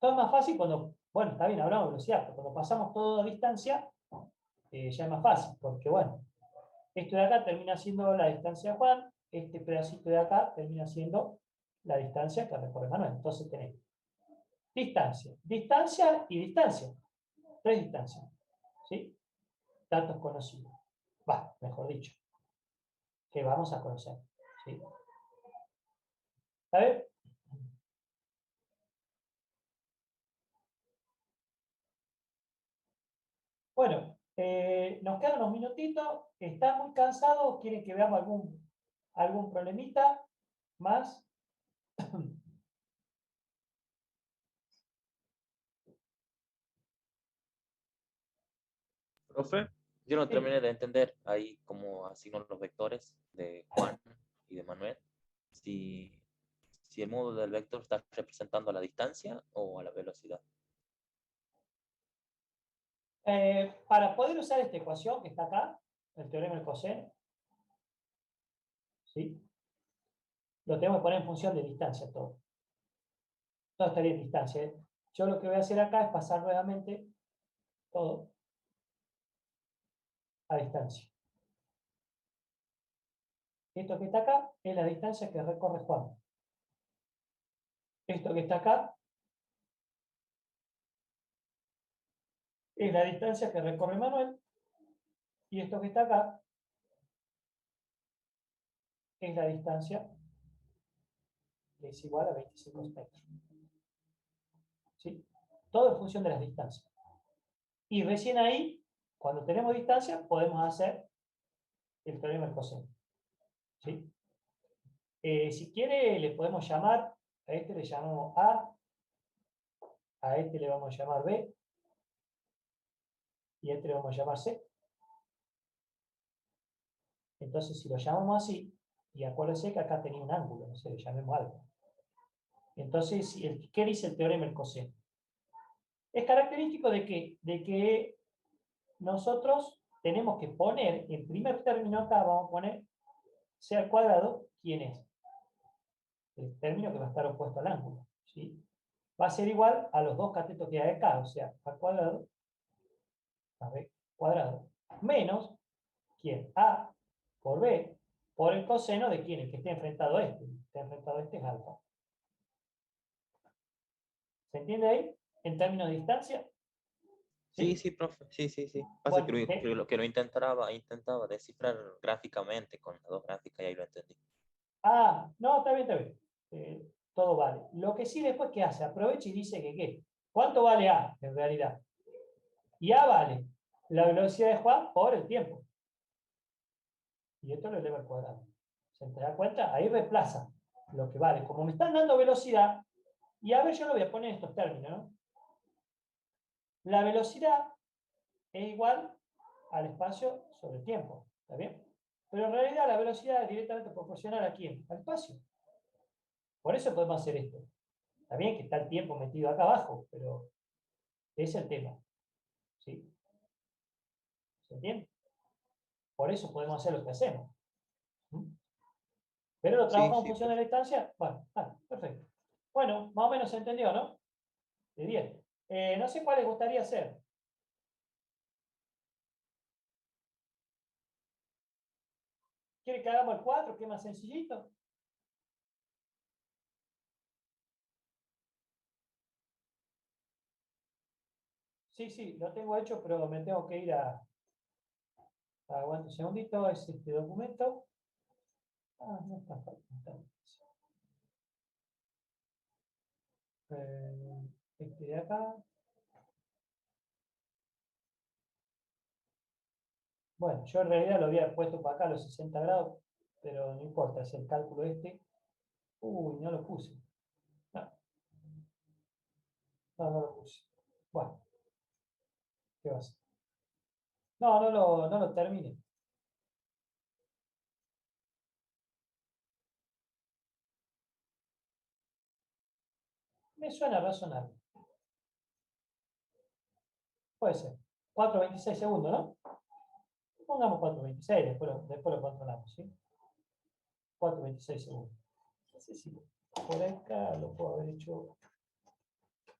Todo es más fácil cuando, bueno, está bien, hablamos de velocidad, pero cuando pasamos todo a distancia, ya es más fácil, porque bueno, esto de acá termina siendo la distancia de Juan, este pedacito de acá termina siendo la distancia que recorre Manuel. Entonces tenemos distancia, distancia y distancia. Tres distancias. ¿Sí? Datos conocidos. Va, mejor dicho, que vamos a conocer. ¿Sí? ¿Está bien? Bueno, nos quedan unos minutitos. ¿Están muy cansados? ¿Quieren que veamos algún problemita más? Profe, yo no Sí. terminé de entender ahí cómo asignan los vectores de Juan y de Manuel. Si, si el módulo del vector está representando a la distancia o a la velocidad. Para poder usar esta ecuación que está acá, el teorema del coseno, ¿sí? Lo tenemos que poner en función de distancia todo. Todo estaría en distancia. ¿Eh? Yo lo que voy a hacer acá es pasar nuevamente todo a distancia. Esto que está acá es la distancia que recorre Juan. Esto que está acá es la distancia que recorre Manuel. Y esto que está acá es la distancia que es igual a 25 metros. ¿Sí? Todo en función de las distancias. Y recién ahí, cuando tenemos distancia, podemos hacer el teorema del coseno. ¿Sí? Si quiere, le podemos llamar, a este le llamamos a este le vamos a llamar B, y a este le vamos a llamar C. Entonces, si lo llamamos así, y acuérdense que acá tenía un ángulo, no sé, le llamemos algo. Entonces, ¿qué dice el teorema del coseno? Es característico de que nosotros tenemos que poner, en primer término acá vamos a poner C al cuadrado, ¿quién es? El término que va a estar opuesto al ángulo. ¿Sí? Va a ser igual a los dos catetos que hay acá, o sea, A cuadrado, a B cuadrado, menos, ¿quién? A por B, por el coseno de quién, el que esté enfrentado a este. El que esté enfrentado a este es alfa. ¿Se entiende ahí? En términos de distancia. Sí, ¿Sí? sí, profe, sí, sí, sí. Pasa Bueno, que lo intentaba descifrar gráficamente con las dos gráficas y ahí lo entendí. no, está bien. Todo vale. Lo que sí después, ¿qué hace? Aprovecha y dice que ¿qué? ¿Cuánto vale A en realidad? Y A vale la velocidad de Juan por el tiempo. Y esto lo eleva al cuadrado. ¿Se te da cuenta? Ahí reemplaza lo que vale. Como me están dando velocidad, y a ver, yo lo voy a poner en estos términos, ¿no? La velocidad es igual al espacio sobre el tiempo. ¿Está bien? Pero en realidad la velocidad es directamente proporcional a quién? Al espacio. Por eso podemos hacer esto. Está bien que está el tiempo metido acá abajo, pero ese es el tema. ¿Sí? ¿Se entiende? Por eso podemos hacer lo que hacemos. ¿Mm? Pero lo Sí, trabajamos en sí, función de profe. la distancia. Bueno, perfecto. Bueno, más o menos se entendió, ¿no? De 10. No sé cuál les gustaría hacer. ¿Quiere que hagamos el 4, que es más sencillito? Sí, lo tengo hecho, pero me tengo que ir Aguanta un segundito, es este documento. Ah, no está faltando. Este de acá. Bueno, yo en realidad lo había puesto para acá a los 60 grados, pero no importa, es el cálculo este. Uy, no lo puse. No, no lo puse. Bueno, ¿qué va a hacer? No, no lo termine. Me suena razonable. Puede ser. 4:26 segundos, ¿no? Pongamos 4:26, después lo controlamos, ¿sí? 4:26 segundos. No sé si por acá lo puedo haber hecho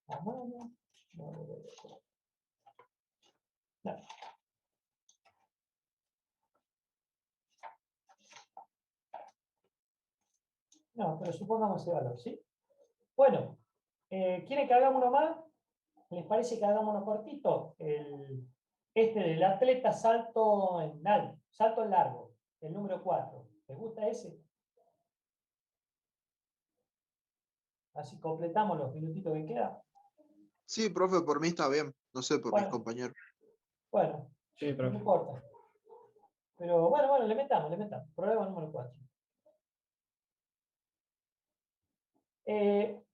a mano. No. No, pero supongamos ese valor, ¿sí? Bueno, ¿quieren que hagamos uno más? ¿Les parece que hagamos uno cortito? Este del atleta salto en alto, salto en largo, el número 4. ¿Les gusta ese? Así completamos los minutitos que quedan. Sí, profe, por mí está bien. No sé, por mis Bueno, compañeros. bueno, Sí, no profe. importa. Pero bueno, le metamos. Problema número 4.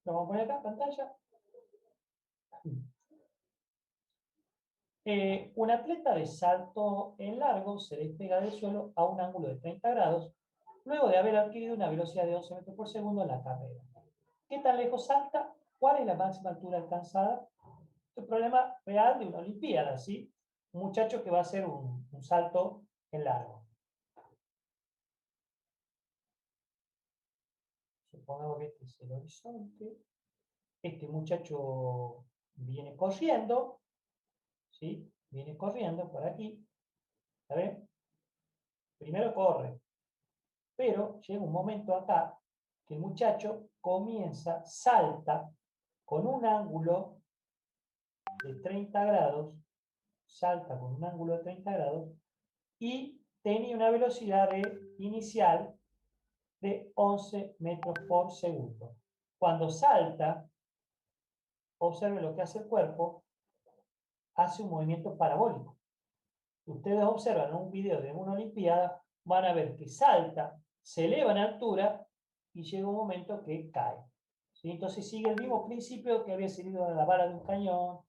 Lo vamos a poner acá en pantalla. Un atleta de salto en largo se despega del suelo a un ángulo de 30 grados luego de haber adquirido una velocidad de 11 metros por segundo en la carrera. ¿Qué tan lejos salta? ¿Cuál es la máxima altura alcanzada? Es un problema real de una olimpiada, ¿sí? Un muchacho que va a hacer un salto en largo. Supongamos que este es el horizonte. Este muchacho viene corriendo, ¿sí? Viene corriendo por aquí. ¿Saben? Primero corre, pero llega un momento acá que el muchacho salta con un ángulo de 30 grados, salta con un ángulo de 30 grados y tenía una velocidad inicial de 11 metros por segundo. Cuando salta, observen lo que hace el cuerpo, hace un movimiento parabólico. Ustedes observan un video de una olimpiada, van a ver que salta, se eleva en altura y llega un momento que cae. ¿Sí? Entonces sigue el mismo principio que había seguido en la bala de un cañón,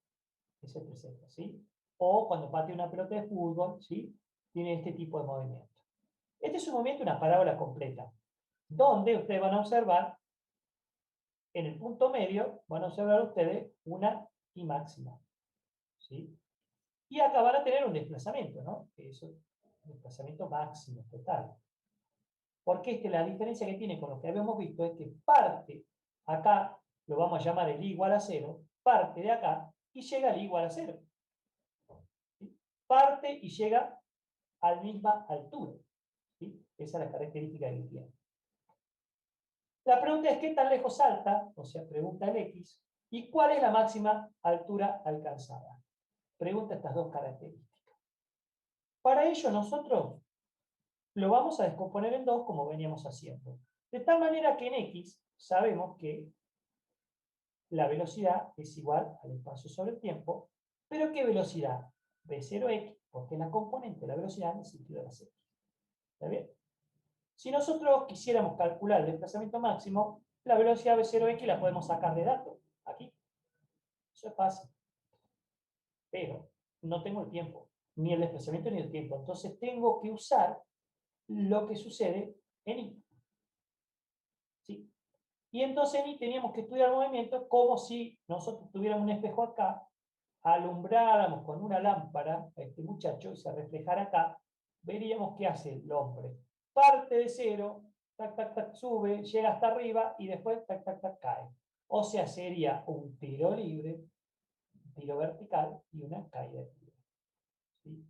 etcétera, etcétera, ¿sí? O cuando patea una pelota de fútbol, ¿sí? Tiene este tipo de movimiento. Este es un movimiento, una parábola completa, donde ustedes van a observar, en el punto medio, van a observar ustedes una I máxima, ¿sí? Y acá van a tener un desplazamiento, ¿no? Que es un desplazamiento máximo, total. Porque la diferencia que tiene con lo que habíamos visto es que parte, acá lo vamos a llamar el I igual a 0, parte de acá y llega al I igual a 0. ¿Sí? Parte y llega a la misma altura. ¿Sí? Esa es la característica que tiene. La pregunta es qué tan lejos salta, o sea, pregunta el X, y cuál es la máxima altura alcanzada. Pregunta estas dos características. Para ello nosotros lo vamos a descomponer en dos como veníamos haciendo. De tal manera que en X sabemos que la velocidad es igual al espacio sobre el tiempo, pero ¿qué velocidad? V0x, porque es la componente de la velocidad en el sentido de las X. ¿Está bien? Si nosotros quisiéramos calcular el desplazamiento máximo, la velocidad V0x la podemos sacar de datos, aquí. Eso es fácil. Pero no tengo el tiempo, ni el desplazamiento ni el tiempo. Entonces tengo que usar lo que sucede en I. ¿Sí? Y entonces en I teníamos que estudiar el movimiento como si nosotros tuviéramos un espejo acá, alumbráramos con una lámpara a este muchacho y se reflejara acá, veríamos qué hace el hombre. Parte de cero, tac, tac, tac, sube, llega hasta arriba y después, tac, tac, tac, cae. O sea, sería un tiro libre, un tiro vertical y una caída libre. ¿Sí?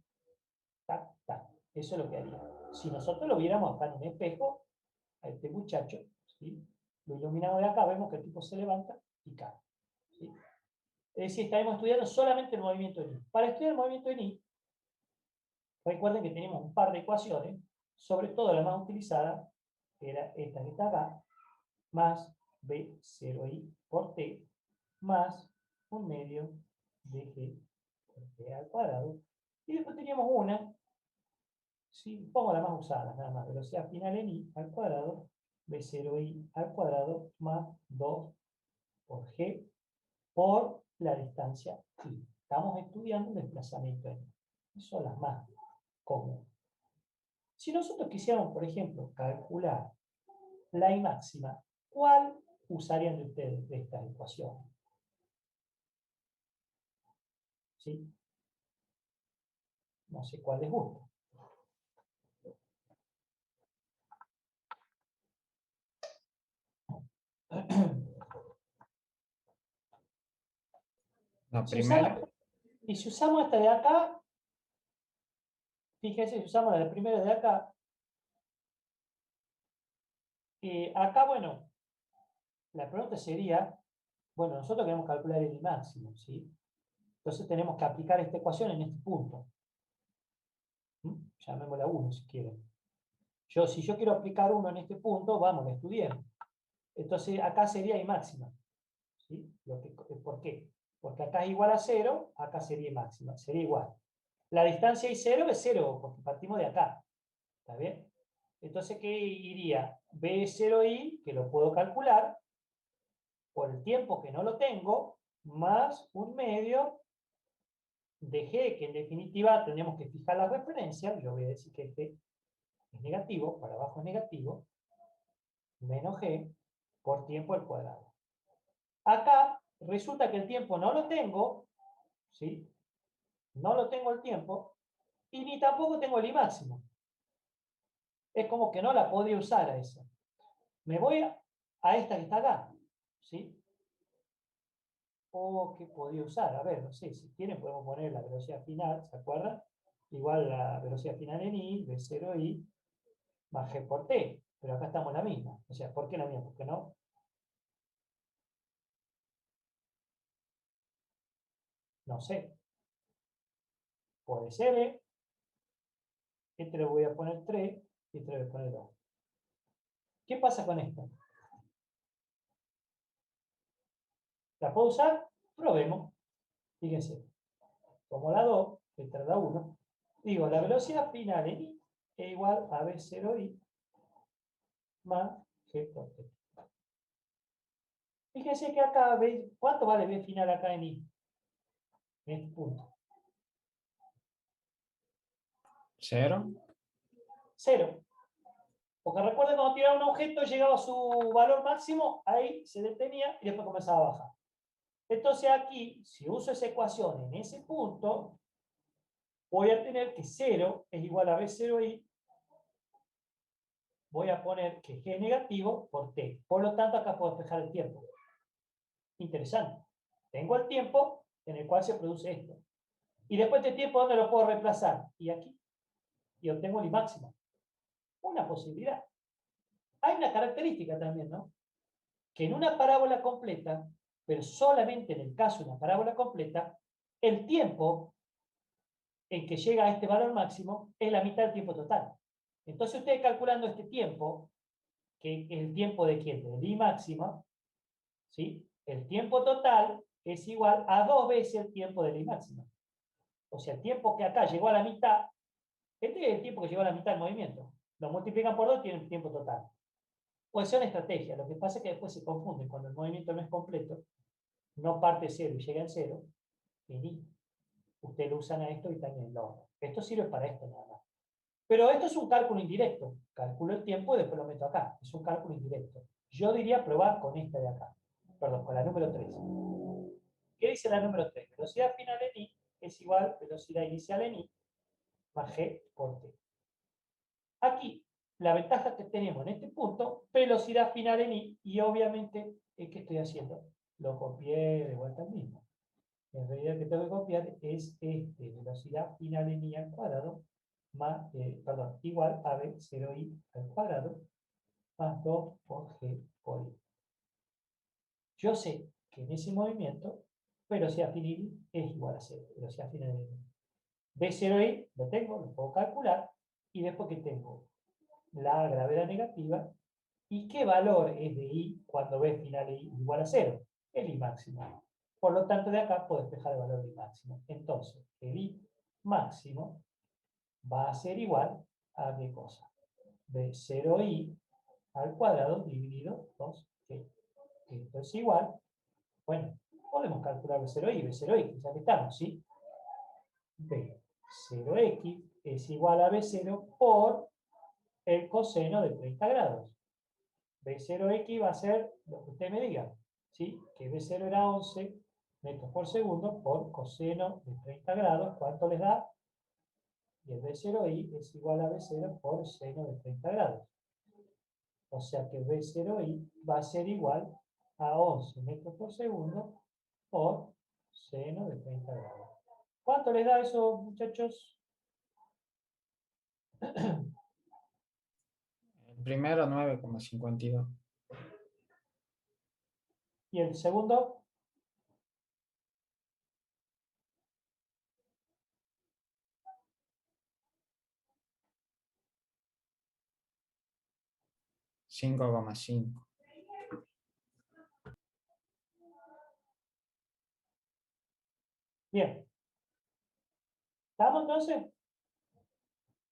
Tac, tac. Eso es lo que haría. Si nosotros lo viéramos acá en un espejo, a este muchacho, ¿sí? Lo iluminamos de acá, vemos que el tipo se levanta y cae. ¿Sí? Es decir, estaremos estudiando solamente el movimiento en I. Para estudiar el movimiento en I, Recuerden que tenemos un par de ecuaciones, sobre todo la más utilizada, era esta que está acá, más B0i por t, más un medio de g por t al cuadrado. Y después teníamos una, si pongo la más usada, nada más, velocidad final en i al cuadrado, B0i al cuadrado, más 2 por g por la distancia i. Estamos estudiando el desplazamiento en i. Esas son las más comunes. Si nosotros quisiéramos, por ejemplo, calcular la I máxima, ¿cuál usarían de ustedes de estas ecuaciones? ¿Sí? No sé cuál les gusta. La Si primera, y si usamos esta de acá, fíjense, si usamos la primera de acá, acá, bueno, la pregunta sería, bueno, nosotros queremos calcular el I máximo, ¿sí? Entonces tenemos que aplicar esta ecuación en este punto. Llamémosla 1 si quieren. Si yo quiero aplicar 1 en este punto, vamos, la estudiemos. Entonces acá sería I máxima. ¿Sí? ¿Por qué? Porque acá es igual a 0, acá sería I máxima, sería igual. La distancia I0 es 0, porque partimos de acá. ¿Está bien? Entonces, ¿qué iría? B0i, que lo puedo calcular, por el tiempo que no lo tengo, más un medio de g, que en definitiva tenemos que fijar la referencia, yo voy a decir que este es negativo, para abajo es negativo, menos g por tiempo al cuadrado. Acá resulta que el tiempo no lo tengo, ¿sí? No lo tengo el tiempo, y ni tampoco tengo el I máximo. Es como que no la podría usar a esa. Me voy a esta que está acá, ¿sí? O que podría usar, a ver, no sé, si quieren podemos poner la velocidad final, ¿se acuerdan? Igual la velocidad final en I, V0i, más G por T, pero acá estamos en la misma. O sea, ¿por qué la misma? Porque no. No sé. Puede ser, ¿eh? Este le voy a poner 3 y este le voy a poner 2. ¿Qué pasa con esta? ¿La puedo usar? Probemos. Fíjense. Como la 2, esta es la 1, digo, la velocidad final en I es igual a V0i más G por T. Fíjense que acá, ¿cuánto vale V final acá en I? En este punto. 0. 0. Porque recuerden, cuando tiraba un objeto, llegaba a su valor máximo, ahí se detenía y después comenzaba a bajar. Entonces aquí, si uso esa ecuación en ese punto, voy a tener que 0 es igual a V0i. Voy a poner que G es negativo por T. Por lo tanto, acá puedo despejar el tiempo. Interesante. Tengo el tiempo en el cual se produce esto. Y después de tiempo, ¿dónde lo puedo reemplazar? Y aquí. Y obtengo el I máximo. Una posibilidad. Hay una característica también, ¿no? Que en una parábola completa, pero solamente en el caso de una parábola completa, el tiempo en que llega a este valor máximo es la mitad del tiempo total. Entonces ustedes calculando este tiempo, que es el tiempo de quién, del I máxima, ¿sí? El tiempo total es igual a 2 veces el tiempo del I máxima. O sea, el tiempo que acá llegó a la mitad, este es el tiempo que llegó a la mitad del movimiento. Lo multiplican por 2 y tienen el tiempo total. Pues son estrategias. Lo que pasa es que después se confunden. Cuando el movimiento no es completo, no parte cero y llega en cero, y ni. Ustedes lo usan a esto y también lo otro. Esto sirve para esto nada más. Pero esto es un cálculo indirecto. Calculo el tiempo y después lo meto acá. Es un cálculo indirecto. Yo diría probar con esta de acá. Perdón, con la número 3. ¿Qué dice la número 3? Velocidad final en I es igual a velocidad inicial en I más G por T. Aquí, la ventaja que tenemos en este punto, velocidad final en I, y obviamente, ¿qué estoy haciendo? Lo copié de vuelta al mismo. En realidad, lo que tengo que copiar es velocidad final en I al cuadrado, más, igual a V0i al cuadrado, más 2 por G por I. Yo sé que en ese movimiento, velocidad final es igual a 0, velocidad final en I. B0i lo tengo, lo puedo calcular, y después que tengo la gravedad negativa, ¿y qué valor es de i cuando b final i igual a 0? El i máximo. Por lo tanto, de acá puedo despejar el valor de i máximo. Entonces, el i máximo va a ser igual a qué cosa? B0i al cuadrado dividido 2g. Esto es igual, bueno, podemos calcular B0i, B0x, ya que estamos, ¿sí? B0x es igual a B0 por el coseno de 30 grados. B0x va a ser lo que usted me diga, ¿sí? Que B0 era 11 metros por segundo por coseno de 30 grados, ¿cuánto les da? Y el B0i es igual a B0 por seno de 30 grados. O sea que B0i va a ser igual a 11 metros por segundo por seno de 30 grados. ¿Cuánto les da eso, muchachos? El primero 9,52. ¿Y el segundo? $5,5. Bien. ¿Estamos entonces?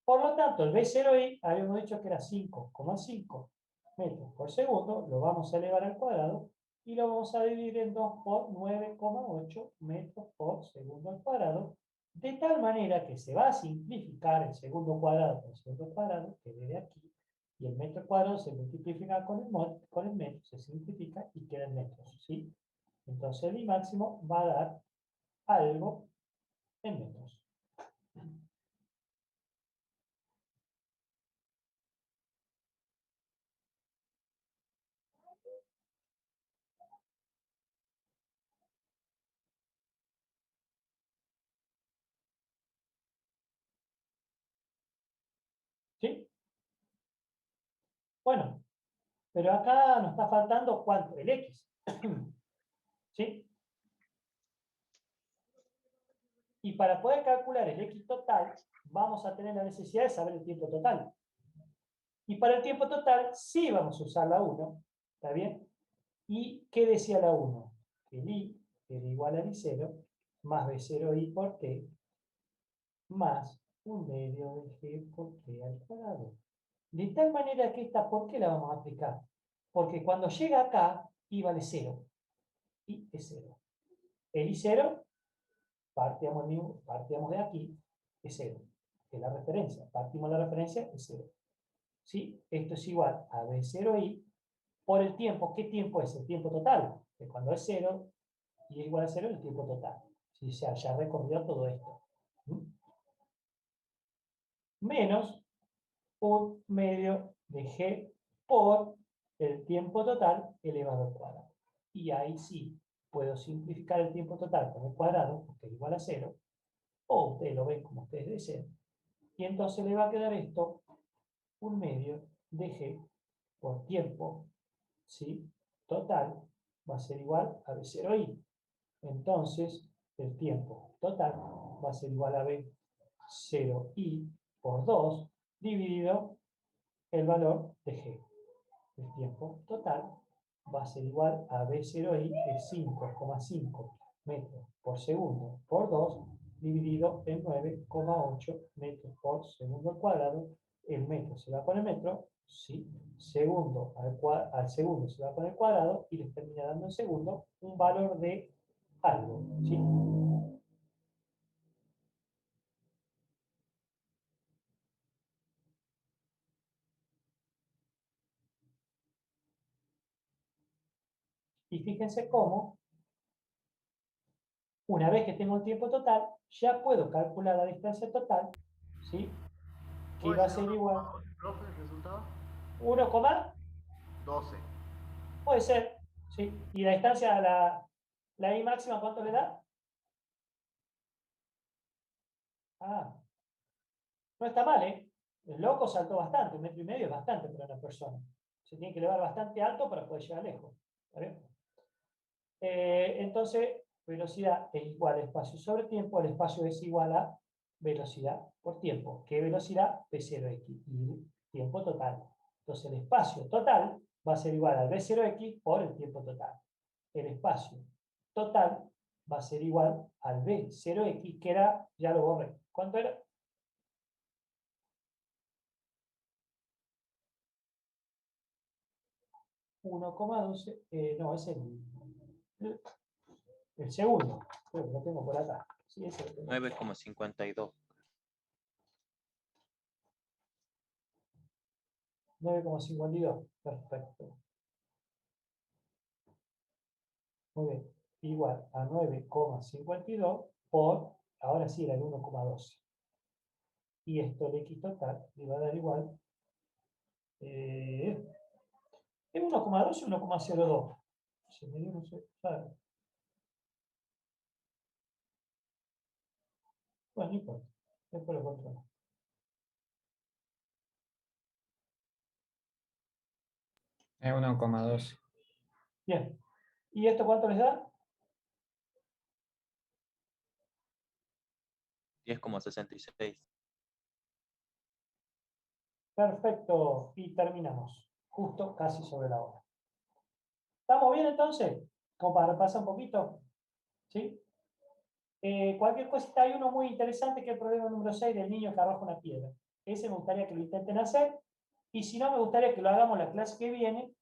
Por lo tanto, el B0i habíamos dicho que era 5,5 metros por segundo, lo vamos a elevar al cuadrado y lo vamos a dividir en 2 por 9,8 metros por segundo al cuadrado, de tal manera que se va a simplificar el segundo cuadrado por el segundo cuadrado, que viene aquí, y el metro cuadrado se multiplica con el metro, se simplifica y queda en metros, ¿sí? Entonces el I máximo va a dar algo en metros. ¿Sí? Bueno, pero acá nos está faltando ¿cuánto? El X. ¿Sí? Y para poder calcular el X total, vamos a tener la necesidad de saber el tiempo total. Y para el tiempo total, sí vamos a usar la 1. ¿Está bien? ¿Y qué decía la 1? Que el I era igual a I0 más B0i por t más 1/2 de g por t al cuadrado. De tal manera que esta, ¿por qué la vamos a aplicar? Porque cuando llega acá, I vale 0. I es 0. El I0, partíamos de aquí, es 0. Es la referencia. Partimos de la referencia, es 0. ¿Sí? Esto es igual a B0i por el tiempo. ¿Qué tiempo es? El tiempo total. Que cuando es 0 y es igual a 0, el tiempo total. Si se haya recorrido todo esto. Menos 1/2 de g por el tiempo total elevado al cuadrado. Y ahí sí, puedo simplificar el tiempo total con el cuadrado, porque es igual a 0, o ustedes lo ven como ustedes deseen, y entonces le va a quedar esto 1/2 de g por tiempo, ¿sí? Total va a ser igual a B0i. Entonces, el tiempo total va a ser igual a B0i por 2 dividido el valor de g. El tiempo total va a ser igual a B0i, que es 5,5 metros por segundo por 2, dividido en 9,8 metros por segundo al cuadrado. El metro se va con el metro, ¿sí? Segundo al segundo se va con el cuadrado y les termina dando en segundo un valor de algo, ¿sí? Y fíjense cómo, una vez que tengo el tiempo total, ya puedo calcular la distancia total, ¿sí? Que va a ser igual ¿Profe, el resultado? 1,12. 12. Puede ser, ¿sí? Y la distancia a la I máxima, ¿cuánto le da? Ah, no está mal, ¿eh? El loco saltó bastante, 1,5 metros es bastante para una persona. Se tiene que elevar bastante alto para poder llegar lejos. ¿Está bien? Entonces, velocidad es igual a espacio sobre tiempo, el espacio es igual a velocidad por tiempo. ¿Qué velocidad? V0x y tiempo total. Entonces el espacio total va a ser igual al V0x por el tiempo total. El espacio total va a ser igual al V0x, que era, ya lo borré. ¿Cuánto era? No, es el segundo. Creo que lo tengo por acá. Sí, ese lo tengo. 9,52. 9,52. Perfecto. Muy bien. Igual a 9,52 por, ahora sí era el 1,12. Y esto, el X total, le va a dar igual. Es 1,12 y 1,02. Se me dio, no sé, claro. Bueno, no importa. Después lo controlo. Es 1,12. Bien. ¿Y esto cuánto les da? 10,66. Perfecto. Y terminamos. Justo casi sobre la hora. ¿Estamos bien entonces? Como para repasar un poquito. ¿Sí? Cualquier cosita, hay uno muy interesante que es el problema número 6 del niño que arroja una piedra. Ese me gustaría que lo intenten hacer. Y si no, me gustaría que lo hagamos la clase que viene.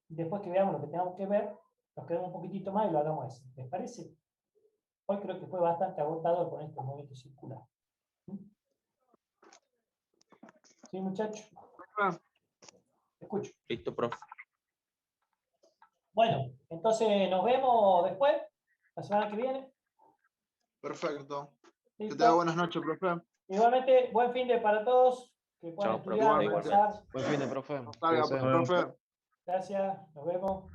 Después que veamos lo que tengamos que ver, nos quedamos un poquitito más y lo hagamos ese. ¿Les parece? Hoy creo que fue bastante agotador con estos movimientos circulares. ¿Sí, muchachos? Escucho. Listo, profe. Bueno, entonces nos vemos después, la semana que viene. Perfecto. Que ¿Listo? tenga buenas noches, profe. Igualmente, buen fin de para todos. Que puedan Chao, profe. estudiar, Igualmente. descansar. Buen fin de profe. Salga, Cuídese. profe. Gracias, nos vemos.